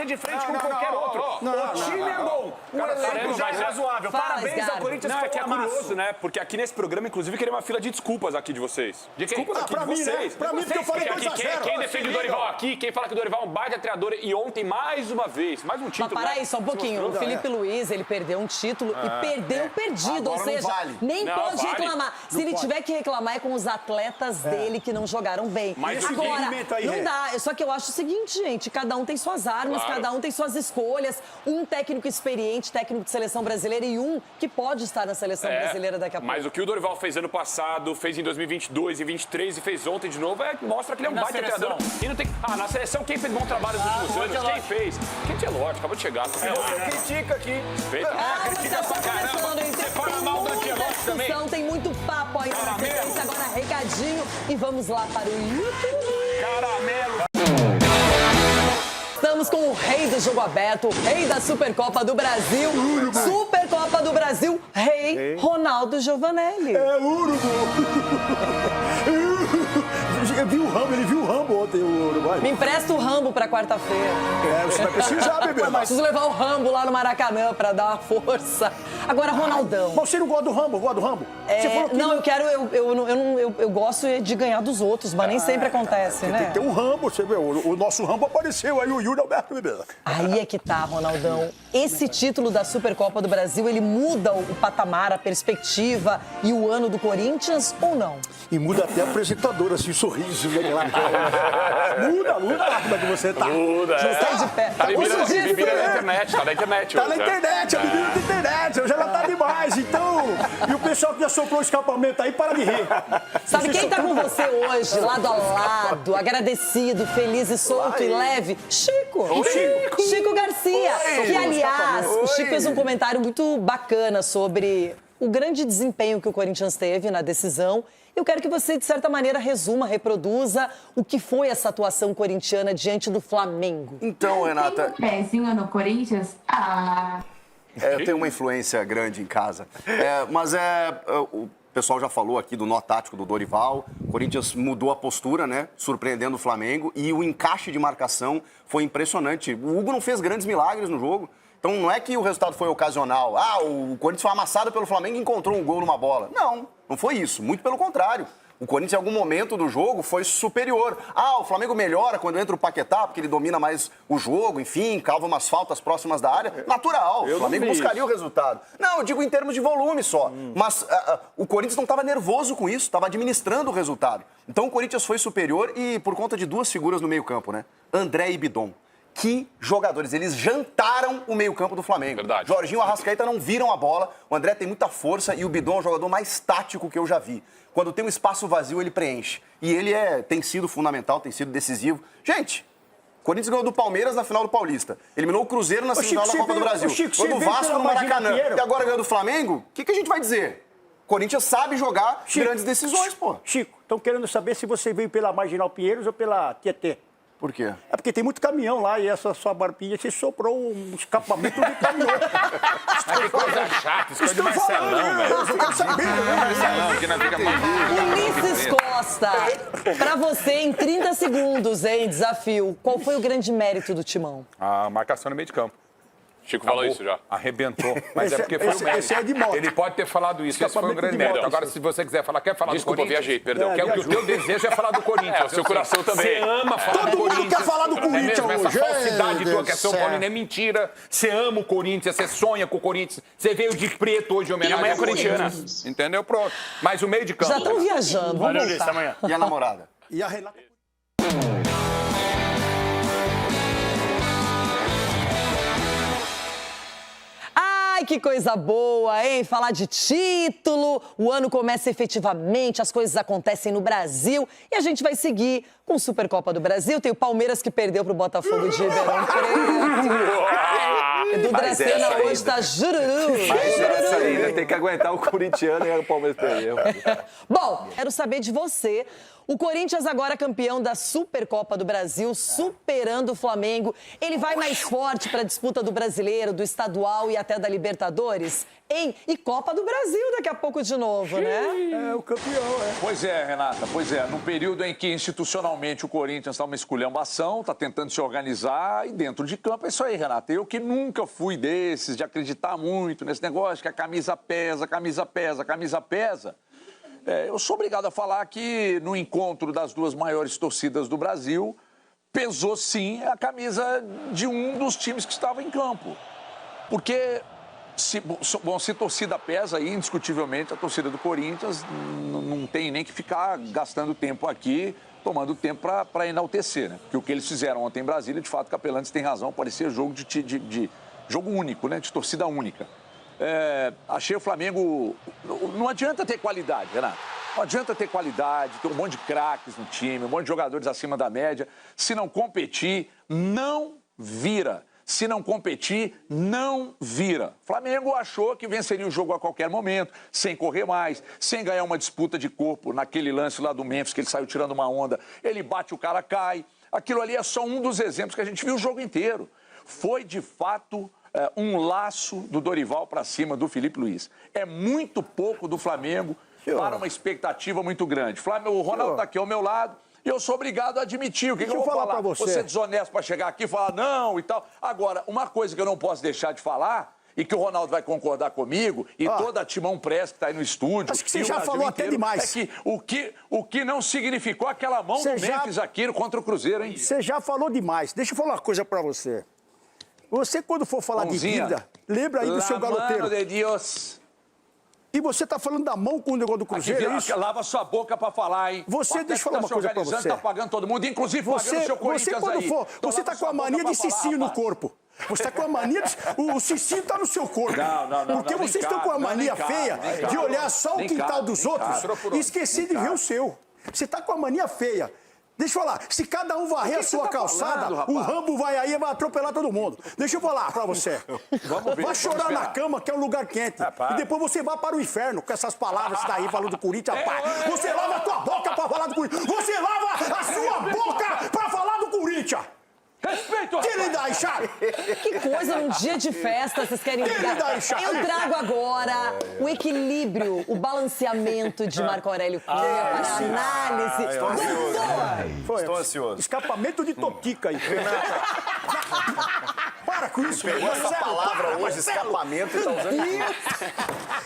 bater de frente com qualquer outro. O time é bom, o elenco já é razoável. Parabéns ao Corinthians Não, que é que é ficou curioso, né? Porque aqui nesse programa, inclusive, queria uma fila de desculpas aqui de vocês. Desculpas aqui de vocês. Né? Pra mim, porque eu falei 2 a 0. Quem defende o Dorival aqui, quem fala que o Dorival é um baita treinador e ontem, mais uma vez, mais um título. Mas para aí, só um pouquinho. O Felipe Luiz, ele perdeu um título e perdeu perdido. Agora ou seja, vale. nem Não, pode vale. reclamar. Se ele tiver que reclamar, é com os atletas dele que não jogaram bem. Mas agora, aí, não dá. Só que eu acho o seguinte, gente, cada um tem suas armas, Claro. cada um tem suas escolhas. Um técnico experiente, técnico de seleção brasileira e um que pode estar na seleção brasileira daqui a pouco. Mas o que o Dorival fez ano passado, fez em 2022 e 2023 e fez ontem de novo, mostra que ele é um baita treinador. E não tem... na seleção, quem fez bom trabalho nos últimos anos? Quem fez? Quem tinha lógico, acabou de chegar. Você critica aqui. Critica pra caramba. Você fala mal do Ancelotti também. Tem muito papo aí na sequência, agora recadinho e vamos lá para o YouTube. Caramelo. Estamos com o rei do jogo aberto, o rei da Supercopa do Brasil, Supercopa do Brasil, rei Ronaldo Giovanelli. É Urubu. Ele viu o Rambo ontem, o Uruguai. Me empresta o Rambo pra quarta-feira. Você vai precisar, bebê. Preciso levar o Rambo lá no Maracanã pra dar uma força. Agora, Ronaldão. Mas você não gosta do Rambo? Gosta do Rambo? Você falou que não, eu gosto de ganhar dos outros, mas nem sempre acontece, né? Tem que ter um Rambo, você vê. O nosso Rambo apareceu aí, o Yuri Alberto, bebê. Aí é que tá, Ronaldão. Esse título da Supercopa do Brasil, ele muda o patamar, a perspectiva e o ano do Corinthians ou não? E muda até a apresentadora, assim, o sorriso. Muda lá como é que você tá. Muda, Sai de pé. Tá bebida na internet, tá na internet. Tá na internet, a bebida da internet. Hoje ela tá demais, então. E o pessoal que já soprou o escapamento aí, para de rir. Sabe quem tá com você hoje, lado a lado, agradecido, feliz e solto e leve? Chico. Chico Garcia. Que, aliás, o Chico fez um comentário muito bacana sobre o grande desempenho que o Corinthians teve na decisão. Eu quero que você, de certa maneira, resuma, reproduza o que foi essa atuação corintiana diante do Flamengo. Então, Renata... Tem um pezinho no Corinthians? eu tenho uma influência grande em casa. O pessoal já falou aqui do nó tático do Dorival. O Corinthians mudou a postura, né? Surpreendendo o Flamengo. E o encaixe de marcação foi impressionante. O Hugo não fez grandes milagres no jogo. Então não é que o resultado foi ocasional. O Corinthians foi amassado pelo Flamengo e encontrou um gol numa bola. Não foi isso. Muito pelo contrário. O Corinthians, em algum momento do jogo, foi superior. O Flamengo melhora quando entra o Paquetá, porque ele domina mais o jogo, enfim, cava umas faltas próximas da área. Natural. O Flamengo buscaria o resultado. Não, eu digo em termos de volume só. Mas o Corinthians não estava nervoso com isso, estava administrando o resultado. Então o Corinthians foi superior e por conta de 2 figuras no meio-campo, né? André e Bidon. Que jogadores, eles jantaram o meio-campo do Flamengo. Verdade. Jorginho e Arrascaeta não viram a bola, o André tem muita força e o Bidon é o jogador mais tático que eu já vi. Quando tem um espaço vazio, ele preenche. E ele tem sido fundamental, tem sido decisivo. Gente, o Corinthians ganhou do Palmeiras na final do Paulista. Eliminou o Cruzeiro na semifinal da Copa do Brasil. Ganhou do Vasco no Maracanã. E agora ganhou do Flamengo. O que a gente vai dizer? O Corinthians sabe jogar grandes decisões, pô. Chico, estão querendo saber se você veio pela Marginal Pinheiros ou pela Tietê. Por quê? É porque tem muito caminhão lá e essa sua barbinha, você soprou um escapamento de caminhão. Que coisa chata, isso coisa de Marcelão, velho. Eu quero saber, Marcelão, que não fica Ulisses Costa, pra você, em 30 segundos, hein, desafio, qual foi o grande mérito do Timão? A marcação no meio de campo. Chico falou isso já. Arrebentou. Mas é porque foi o mérito. Esse é de moto. Ele pode ter falado isso, esse foi um grande mérito. Agora, se você quiser falar, quer falar Desculpa, do Corinthians? viajei, perdão. O teu desejo é falar do Corinthians. O seu coração também. Você ama falar do Corinthians. Todo mundo quer falar do Corinthians Essa hoje. falsidade tua que é São Paulo é mentira. Você ama o Corinthians, você sonha com o Corinthians. Você veio de preto hoje em homenagem ao corintiana. Entendeu? Pronto. Mas o meio de campo. Já estão viajando, vamos voltar. Amanhã. E a namorada? E a Renata... Ai, que coisa boa, hein? Falar de título, o ano começa efetivamente, as coisas acontecem no Brasil e a gente vai seguir com Supercopa do Brasil. Tem o Palmeiras que perdeu pro Botafogo de Ribeirão Preto. Edu Dracena hoje tá jururu. Mas essa ainda tem que aguentar o corintiano e o Palmeiras perdeu. Bom, quero saber de você O Corinthians agora campeão da Supercopa do Brasil, superando o Flamengo. Ele vai mais forte para a disputa do Brasileiro, do Estadual e até da Libertadores? E Copa do Brasil daqui a pouco de novo, né? É, o campeão, é. Pois é, Renata, pois é. Num período em que institucionalmente o Corinthians está uma esculhambação, está tentando se organizar e dentro de campo é isso aí, Renata. Eu que nunca fui desses de acreditar muito nesse negócio que a camisa pesa, camisa pesa, camisa pesa. Eu sou obrigado a falar que no encontro das duas maiores torcidas do Brasil, pesou sim a camisa de um dos times que estava em campo. Porque, se torcida pesa aí, indiscutivelmente, a torcida do Corinthians não tem nem que ficar gastando tempo aqui, tomando tempo para enaltecer, né? Porque o que eles fizeram ontem em Brasília, de fato, Capelantes tem razão, parecia jogo de jogo único, né? De torcida única. Achei o Flamengo... Não adianta ter qualidade, Renato. Não adianta ter qualidade, ter um monte de craques no time, um monte de jogadores acima da média. Se não competir, não vira. Se não competir, não vira. Flamengo achou que venceria o jogo a qualquer momento, sem correr mais, sem ganhar uma disputa de corpo naquele lance lá do Memphis, que ele saiu tirando uma onda. Ele bate, o cara cai. Aquilo ali é só um dos exemplos que a gente viu o jogo inteiro. Foi, de fato... um laço do Dorival para cima do Felipe Luiz. É muito pouco do Flamengo para uma expectativa muito grande. O Ronaldo está aqui ao meu lado e eu sou obrigado a admitir. O que eu vou falar? Você é desonesto para chegar aqui e falar não e tal. Agora, uma coisa que eu não posso deixar de falar e que o Ronaldo vai concordar comigo e toda a Timão Press que está aí no estúdio... Acho que você já falou até demais. É que o que não significou aquela mão do Memphis aqui contra o Cruzeiro, hein? Você já falou demais. Deixa eu falar uma coisa para você. Você, quando for falar de dívida, lembra aí do seu galoteiro. De Deus. E você tá falando da mão com o negócio do Cruzeiro, é isso? Lava sua boca pra falar, hein? Você, deixa eu falar uma coisa pra você. Tá pagando todo mundo, inclusive pagando o seu Corinthians quando aí. for, você tá com a mania de cicinho no corpo. Você tá com a mania de... O cicinho tá no seu corpo. Não. Porque vocês estão com a mania feia de olhar só o quintal dos outros e esquecer de ver o seu. Você tá com a mania feia. Deixa eu falar, se cada um varrer a sua calçada, o Rambo vai aí e vai atropelar todo mundo. Deixa eu falar pra você. Vai chorar na cama, que é um lugar quente. E depois você vai para o inferno com essas palavras que tá aí falando do Corinthians. Você lava a tua boca pra falar do Corinthians. Você lava a sua boca pra falar do Corinthians. Respeito! Tira daí, Charlie! Que coisa, num dia de festa, vocês querem brigar. Eu trago agora o equilíbrio, o balanceamento de Marco Aurélio Cunha para análise. Estou ansioso. Escapamento de totica aí. Para com isso, Pegou essa palavra hoje, escapamento, e tá usando.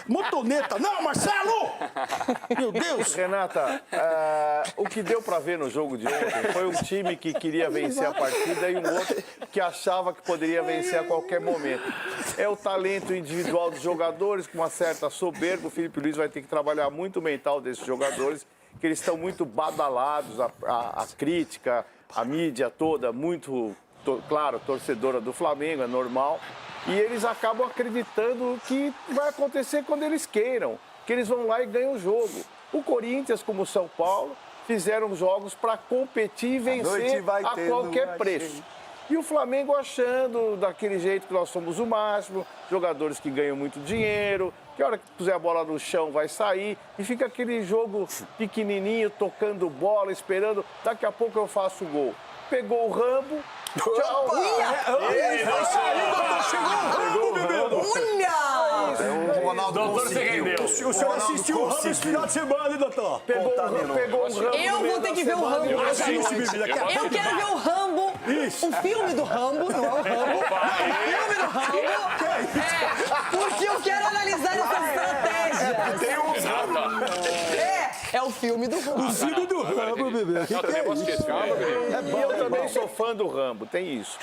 Motoneta. Não, Marcelo! Meu Deus! Renata, o que deu pra ver no jogo de ontem foi um time que queria vencer a partida e um outro que achava que poderia vencer a qualquer momento. É o talento individual dos jogadores, com uma certa soberba. O Felipe Luiz vai ter que trabalhar muito o mental desses jogadores, que eles estão muito badalados, a crítica, a mídia toda, muito, claro, torcedora do Flamengo, é normal. E eles acabam acreditando que vai acontecer quando eles queiram, que eles vão lá e ganham o jogo. O Corinthians, como o São Paulo, fizeram jogos para competir e vencer a qualquer preço. E o Flamengo achando daquele jeito que nós somos o máximo, jogadores que ganham muito dinheiro, que a hora que puser a bola no chão vai sair, e fica aquele jogo pequenininho, tocando bola, esperando, daqui a pouco eu faço o gol. Pegou o Rambo, tchau! Chegou o Rambo, O Ronaldo conseguiu. O senhor assistiu o Rambo esse final de semana, hein, doutor? Pegou o Rambo. Eu vou ter que ver o Rambo. Eu quero ver o Rambo. O filme do Rambo, não é o Rambo. O filme do Rambo. Porque eu quero analisar essas estratégias. Tem um Rambo. É o filme do Rambo. O filme do Rambo, bebê. E eu também sou fã do Rambo, tem isso.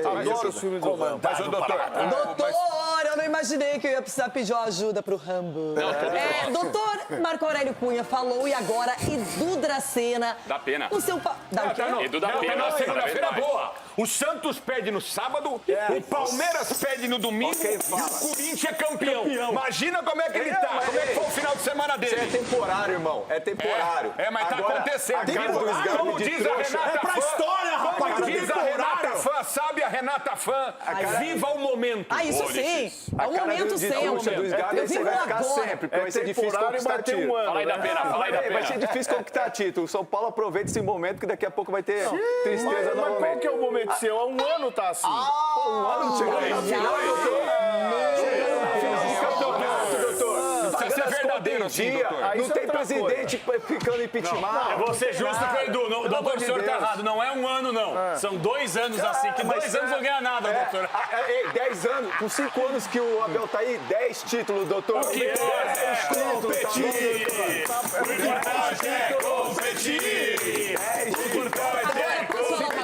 Adoro os filmes do Rambo. Mas, Doutor, eu não imaginei que eu ia precisar pedir uma ajuda pro Rambo. Doutor Marco Aurélio Cunha falou e agora Edu Dracena. Dá pena. O seu dá o quê? Edu dá pena. Segunda-feira boa. O Santos perde no sábado, o Palmeiras perde no domingo e o Corinthians é campeão. Imagina como é que ele tá, como é que foi o final de semana dele. Isso é temporário, irmão. É temporário. Mas tá acontecendo. Como diz a Renata, É pra história, rapaz. Como diz a Renata Fã, sabe a Renata Fã? Viva o momento. Ah, isso sim. É o momento sem. A cara do Sgaba, você vai ficar sempre, porque vai ser difícil conquistar título. Fala aí da pena, fala aí da pena. Vai ser difícil conquistar título. O São Paulo aproveita esse momento que daqui a pouco vai ter tristeza novamente. Mas qual que é o momento seu? Há um ano tá assim. Um ano não chegou na final, Precisa ser verdadeiro assim, doutor. Não tem presidente ficando impeachment. Eu vou ser justo com o Edu. Doutor, o senhor tá errado. Não é um ano, não. São 2 anos assim, que 2 anos não ganha nada, doutor. 10 anos, com 5 anos que o Abel tá aí, 10 títulos, doutor. O que é? 10 títulos,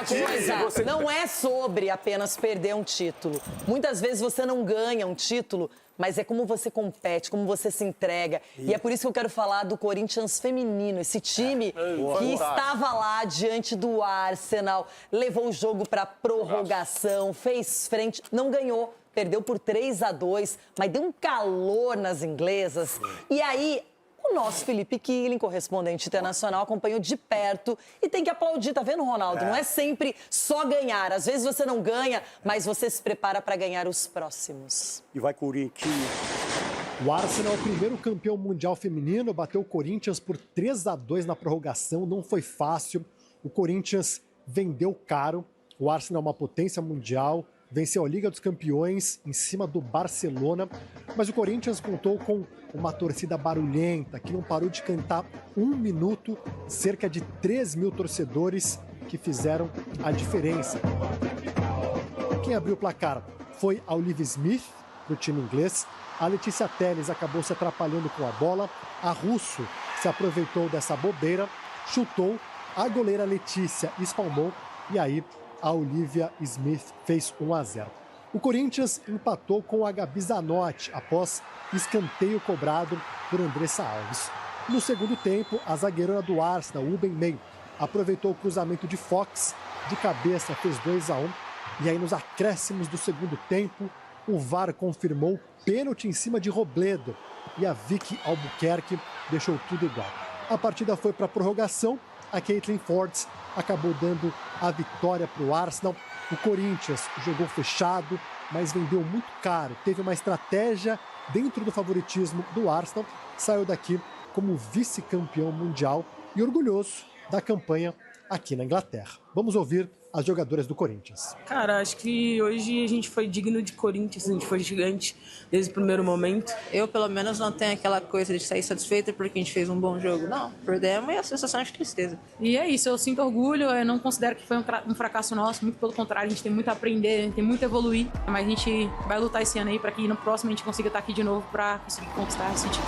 Coisa, não é sobre apenas perder um título. Muitas vezes você não ganha um título, mas é como você compete, como você se entrega. E é por isso que eu quero falar do Corinthians feminino, esse time que estava lá diante do Arsenal, levou o jogo para prorrogação, fez frente, não ganhou, perdeu por 3-2, mas deu um calor nas inglesas. E aí o nosso Felipe Killing, correspondente internacional, acompanhou de perto e tem que aplaudir, tá vendo, Ronaldo? Não é sempre só ganhar. Às vezes você não ganha, mas você se prepara para ganhar os próximos. E vai Corinthians. O Arsenal, o primeiro campeão mundial feminino, bateu o Corinthians por 3-2 na prorrogação. Não foi fácil. O Corinthians vendeu caro. O Arsenal é uma potência mundial. Venceu a Liga dos Campeões em cima do Barcelona, mas o Corinthians contou com uma torcida barulhenta que não parou de cantar 1 minuto, cerca de 3 mil torcedores que fizeram a diferença. Quem abriu o placar foi a Olivia Smith, do time inglês. A Letícia Telles acabou se atrapalhando com a bola. A Russo se aproveitou dessa bobeira, chutou, a goleira Letícia espalmou e aí a Olivia Smith fez 1-0. O Corinthians empatou com a Gabi Zanotti após escanteio cobrado por Andressa Alves. No segundo tempo, a zagueirona do Arsenal, Uben May, aproveitou o cruzamento de Fox, de cabeça fez 2-1. E aí nos acréscimos do segundo tempo, o VAR confirmou pênalti em cima de Robledo e a Vicky Albuquerque deixou tudo igual. A partida foi para a prorrogação. A Caitlin Forbes acabou dando a vitória para o Arsenal. O Corinthians jogou fechado, mas vendeu muito caro. Teve uma estratégia dentro do favoritismo do Arsenal. Saiu daqui como vice-campeão mundial e orgulhoso da campanha aqui na Inglaterra. Vamos ouvir as jogadoras do Corinthians. Cara, acho que hoje a gente foi digno de Corinthians, a gente foi gigante desde o primeiro momento. Eu, pelo menos, não tenho aquela coisa de sair satisfeita porque a gente fez um bom jogo. Não, perdemos e a sensação de tristeza. E é isso, eu sinto orgulho, eu não considero que foi um fracasso nosso, muito pelo contrário, a gente tem muito a aprender, a gente tem muito a evoluir, mas a gente vai lutar esse ano aí para que no próximo a gente consiga estar aqui de novo para conseguir conquistar esse título.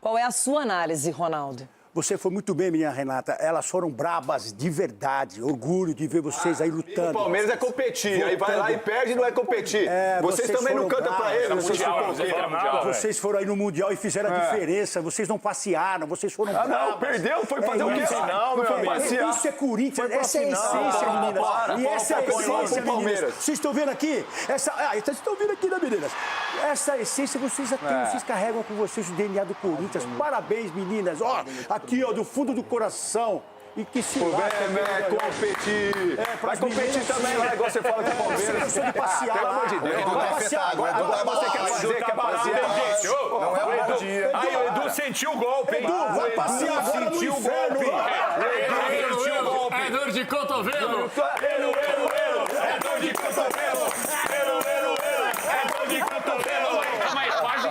Qual é a sua análise, Ronaldo? Você foi muito bem, menina Renata. Elas foram brabas de verdade. Orgulho de ver vocês aí lutando. O Palmeiras é competir. Aí vai lá e perde e não é competir. Vocês também não cantam pra ele. Vocês foram aí no Mundial e fizeram a diferença. Vocês não passearam, vocês foram bravas. Não, perdeu, foi fazer o quê? Não foi passear. Isso é Corinthians, essa é a essência, meninas. E essa é a essência, meninas. Vocês estão vendo aqui? Vocês estão vendo aqui, né, meninas? Essa essência vocês já têm, vocês carregam com vocês o DNA do Corinthians. Parabéns, meninas. Ó, aqui, ó, do fundo do coração. E que se competir. Vai competir também, lá, igual você fala com o Palmeiras. Eu sou de passear. Pelo amor de Deus. Vai passear. Agora você quer fazer, quer passear. Não é bom dia. Aí o Edu sentiu o golpe, hein? Edu, vai passear agora no inferno. Sentiu o golpe. É dor de cotovelo. É dor de cotovelo. É dor de cotovelo. Mas quase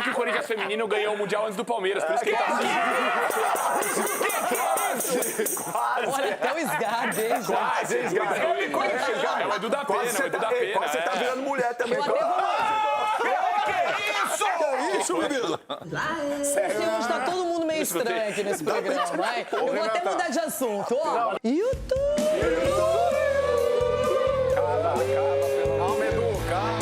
que o Corinthians feminino ganhou o Mundial antes do Palmeiras, por isso que ele tá assim. Olha, até o Sgard, hein, gente? É o Edu da Pena, é o Edu da Pena. Quase você tá virando mulher também. Que isso, menino? Hoje tá todo mundo meio estranho aqui nesse programa, vai. Eu vou até mudar de assunto, ó. YouTube! Calma, Edu, calma.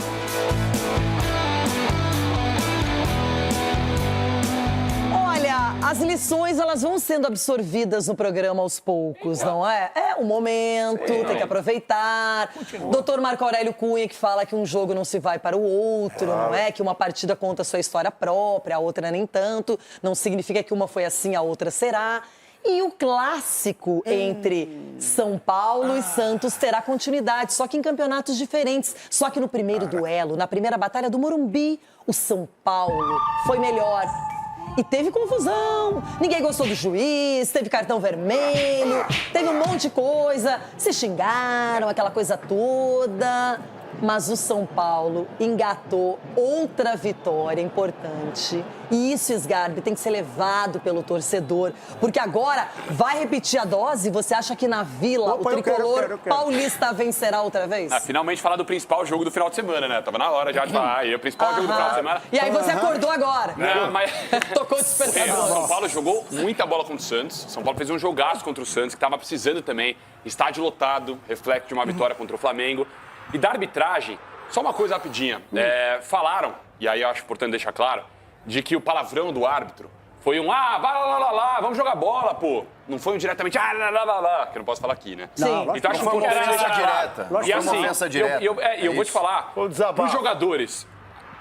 Olha, as lições, elas vão sendo absorvidas no programa aos poucos, não é? É um momento, tem que aproveitar. Doutor Marco Aurélio Cunha, que fala que um jogo não se vai para o outro, não é? Que uma partida conta a sua história própria, a outra nem tanto. Não significa que uma foi assim, a outra será. E o clássico entre São Paulo e Santos terá continuidade, só que em campeonatos diferentes. Só que no primeiro duelo, na primeira batalha do Morumbi, o São Paulo foi melhor. E teve confusão, ninguém gostou do juiz, teve cartão vermelho, teve um monte de coisa, se xingaram, aquela coisa toda. Mas o São Paulo engatou outra vitória importante. E isso, Sgarbi, tem que ser levado pelo torcedor. Porque agora vai repetir a dose? Você acha que na Vila o tricolor paulista vencerá outra vez? Finalmente falar do principal jogo do final de semana, né? Tava na hora já de falar. E o principal jogo do final de semana. E aí você acordou agora. Não, mas... Tocou o despertador. O São Paulo jogou muita bola contra o Santos. São Paulo fez um jogaço contra o Santos, que tava precisando também. Estádio lotado, reflexo de uma vitória contra o Flamengo. E da arbitragem, só uma coisa rapidinha. Falaram, e aí eu acho importante deixar claro, de que o palavrão do árbitro foi vai lá, vamos jogar bola, pô. Não foi um diretamente, lá, que eu não posso falar aqui, né? Sim. Então acho Não foi uma importante ofensa deixar claro. direta. E assim, ofensa direta. eu vou te falar, os jogadores,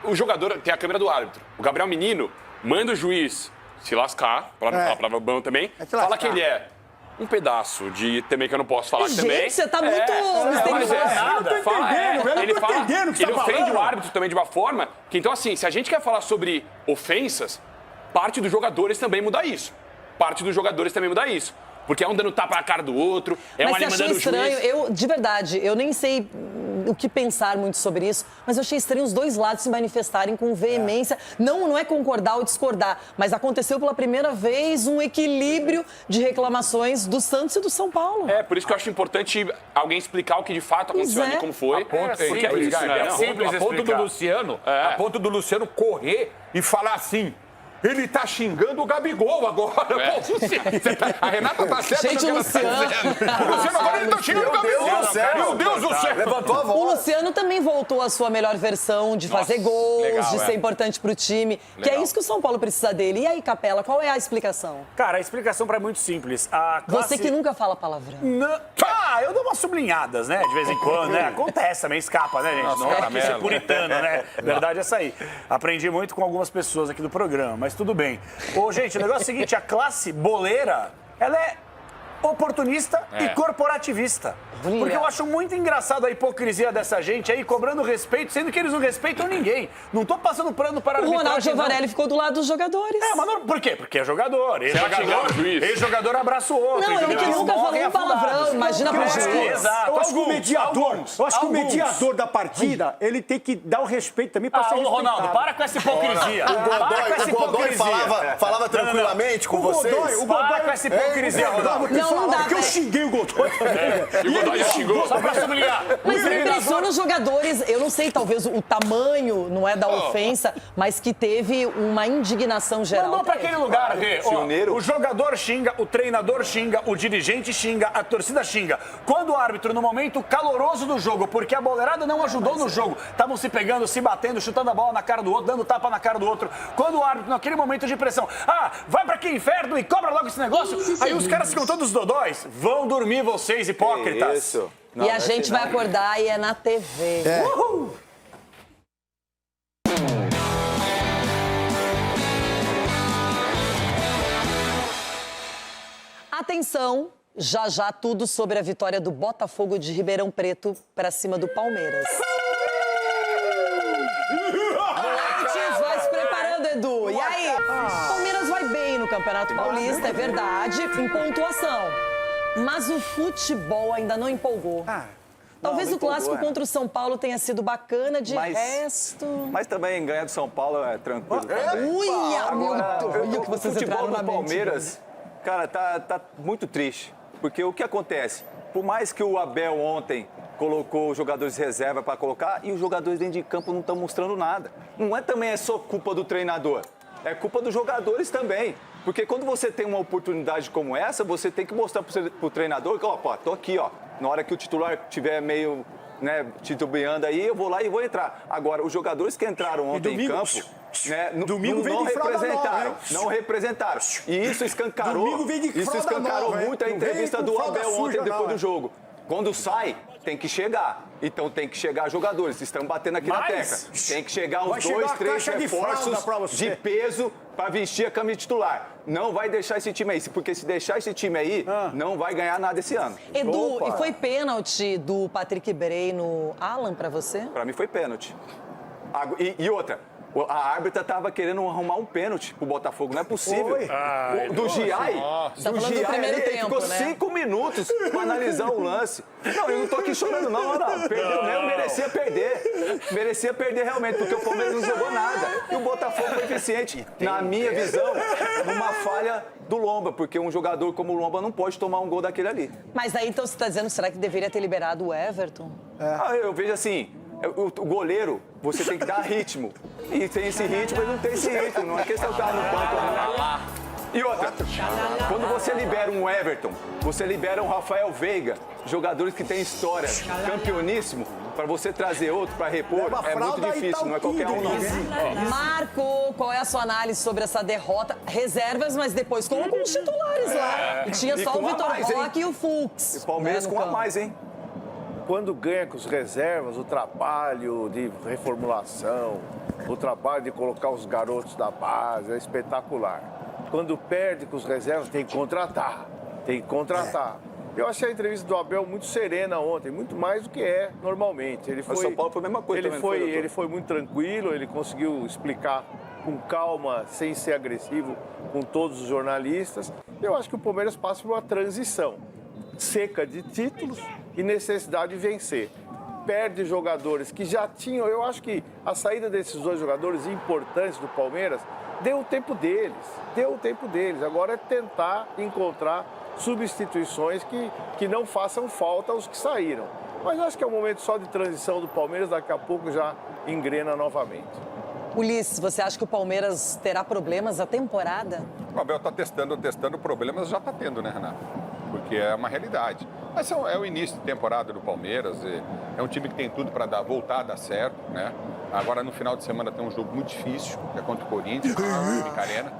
o jogador tem a câmera do árbitro. O Gabriel Menino manda o juiz se lascar, pra não falar palavrão também, fala que ele é um pedaço de também que eu não posso falar Gente, também. você tá muito misterioso. Ele ofende o árbitro também de uma forma que, então, assim, se a gente quer falar sobre ofensas, parte dos jogadores também muda isso. Porque é um dando tapa na cara do outro, um ali mandando o estranho, juiz. de verdade, eu nem sei o que pensar muito sobre isso, mas eu achei estranho os dois lados se manifestarem com veemência. Não é concordar ou discordar, mas aconteceu pela primeira vez um equilíbrio de reclamações do Santos e do São Paulo. Por isso que eu acho importante alguém explicar o que de fato aconteceu ali, como foi. Porque é isso, né? Simples a ponto explicar. do Luciano, a ponto do Luciano correr e falar assim: ele tá xingando o Gabigol agora. Pô, a Renata tá certa. Gente, o Luciano. O Luciano agora ele tá xingando o Gabigol. Meu Deus do céu. Levantou a voz. O Luciano também voltou à sua melhor versão de fazer gols, legal, de ser importante pro time. Que é isso que o São Paulo precisa dele. E aí, Capela, qual é a explicação? Cara, a explicação é muito simples. A classe... Você que nunca fala palavrão. Eu dou umas sublinhadas, né? De vez em quando, né? Acontece também, escapa, né, gente? Não é aqui ser puritano, né? Verdade é essa aí. Aprendi muito com algumas pessoas aqui do programa, mas tudo bem. Ô, gente, o negócio é o seguinte, a classe boleira, ela é oportunista e corporativista. Porque eu acho muito engraçado a hipocrisia dessa gente aí, cobrando respeito, sendo que eles não respeitam ninguém. Não tô passando pano para a O Ronaldo Giovanelli ficou do lado dos jogadores. Mas não, por quê? Porque é jogador. Ex-jogador abraça o outro. Não, ele que nunca falou um palavrão, imagina pro juiz. Exato. Eu acho que o mediador da partida, ele tem que dar o respeito também para ser respeitado. Ronaldo, para com essa hipocrisia. O Godoy falava tranquilamente com vocês. Para com essa hipocrisia, Ronaldo. Não dá, porque eu xinguei o Godoy também. Só pra sublinhar. Mas me impressiona os jogadores, eu não sei, talvez o tamanho não é da ofensa, mas que teve uma indignação geral. Mandou pra aquele lugar, Rê. O jogador xinga, o treinador xinga, o dirigente xinga, a torcida xinga. Quando o árbitro, no momento caloroso do jogo, porque a boleirada não ajudou no jogo, estavam se pegando, se batendo, chutando a bola na cara do outro, dando tapa na cara do outro. Quando o árbitro, naquele momento de pressão, vai pra que inferno e cobra logo esse negócio, aí os caras ficam todos dodóis. Vão dormir vocês, hipócritas. Isso. E a gente vai acordar e é na TV. Uhul! Atenção, já tudo sobre a vitória do Botafogo de Ribeirão Preto para cima do Palmeiras. Vai se preparando, Edu. E aí? Palmeiras vai bem no Campeonato Paulista, é verdade, em pontuação. Mas o futebol ainda não empolgou. Talvez o clássico contra o São Paulo tenha sido bacana, de resto... Mas também ganhar do São Paulo é tranquilo. O futebol do Palmeiras, cara, tá muito triste. Porque o que acontece? Por mais que o Abel ontem colocou os jogadores de reserva para colocar, e os jogadores dentro de campo não estão mostrando nada. Não é também só culpa do treinador, é culpa dos jogadores também. Porque quando você tem uma oportunidade como essa, você tem que mostrar pro treinador que, tô aqui, na hora que o titular estiver meio, titubeando aí, eu vou lá e vou entrar. Agora, os jogadores que entraram ontem em campo, não representaram. E isso escancarou muito a entrevista do Abel ontem depois do jogo. Quando sai, tem que chegar. Então tem que chegar jogadores. Estamos batendo aqui na tecla. Tem que chegar os 2, 3 reforços de peso pra vestir a camisa titular. Não vai deixar esse time aí, porque se deixar esse time aí, não vai ganhar nada esse ano. Edu, e foi pênalti do Patrick Bray no Alan pra você? Pra mim foi pênalti. E outra, a árbitra tava querendo arrumar um pênalti pro Botafogo, não é possível. Do Giai, ele ficou 5 minutos pra analisar o lance. Não, eu não tô aqui chorando não, Ronaldo. Perdeu mesmo, merecia perder. Merecia perder realmente, porque o Palmeiras não jogou nada. E o Botafogo foi eficiente, na minha visão, numa falha do Lomba, porque um jogador como o Lomba não pode tomar um gol daquele ali. Mas aí então você tá dizendo, será que deveria ter liberado o Everton? Eu vejo assim, o goleiro, você tem que dar ritmo. E tem esse ritmo e não tem esse ritmo. Não é questão de estar no banco lá. E outra, quando você libera um Everton, você libera um Rafael Veiga, jogadores que têm história, campeoníssimo, para você trazer outro para repor, é muito difícil, não é qualquer um não. Marco, qual é a sua análise sobre essa derrota? Reservas, mas depois com os titulares lá. E tinha só o Vitor Roque e o Fux. E Palmeiras com a mais, hein? Quando ganha com os reservas, o trabalho de reformulação, o trabalho de colocar os garotos da base é espetacular. Quando perde com os reservas, tem que contratar. Tem que contratar. Eu achei a entrevista do Abel muito serena ontem, muito mais do que é normalmente. Ele foi, o São Paulo foi a mesma coisa ele foi muito tranquilo, ele conseguiu explicar com calma, sem ser agressivo com todos os jornalistas. Eu acho que o Palmeiras passa por uma transição seca de títulos e necessidade de vencer. Perde jogadores que já tinham... Eu acho que a saída desses dois jogadores importantes do Palmeiras deu o tempo deles. Deu o tempo deles. Agora é tentar encontrar substituições que não façam falta aos que saíram. Mas acho que é um momento só de transição do Palmeiras. Daqui a pouco já engrena novamente. Ulisses, você acha que o Palmeiras terá problemas a temporada? O Abel está testando problemas, já está tendo, né, Renato? Porque é uma realidade. Mas é o início de temporada do Palmeiras, é um time que tem tudo para voltar a dar certo, né? Agora, no final de semana, tem um jogo muito difícil, que é contra o Corinthians, na Arena.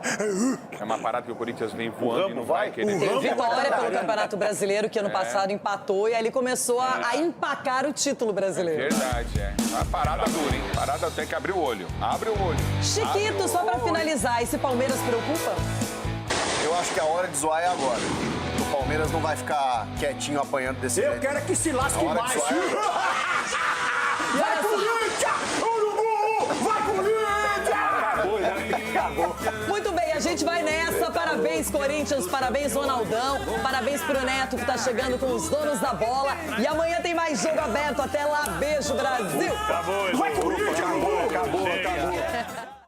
É uma parada que o Corinthians vem voando e não vai querer. Teve vitória pelo Campeonato Brasileiro, que ano passado empatou, e aí ele começou a empacar o título brasileiro. É verdade, é. Uma parada dura, hein? Parada tem que abrir o olho. Abre o olho. Chiquito, só para finalizar, esse Palmeiras preocupa? Eu acho que a hora de zoar é agora. O Palmeiras não vai ficar quietinho apanhando desse jeito. Eu quero que se lasque mais. Vai, Corinthians! Urubu! Vai, Corinthians! Acabou. Muito bem, a gente vai nessa. Parabéns, Corinthians. Parabéns, Ronaldão. Parabéns pro Neto, que tá chegando com os donos da bola. E amanhã tem mais jogo aberto. Até lá. Beijo, Brasil. Acabou, vai, Corinthians! Acabou.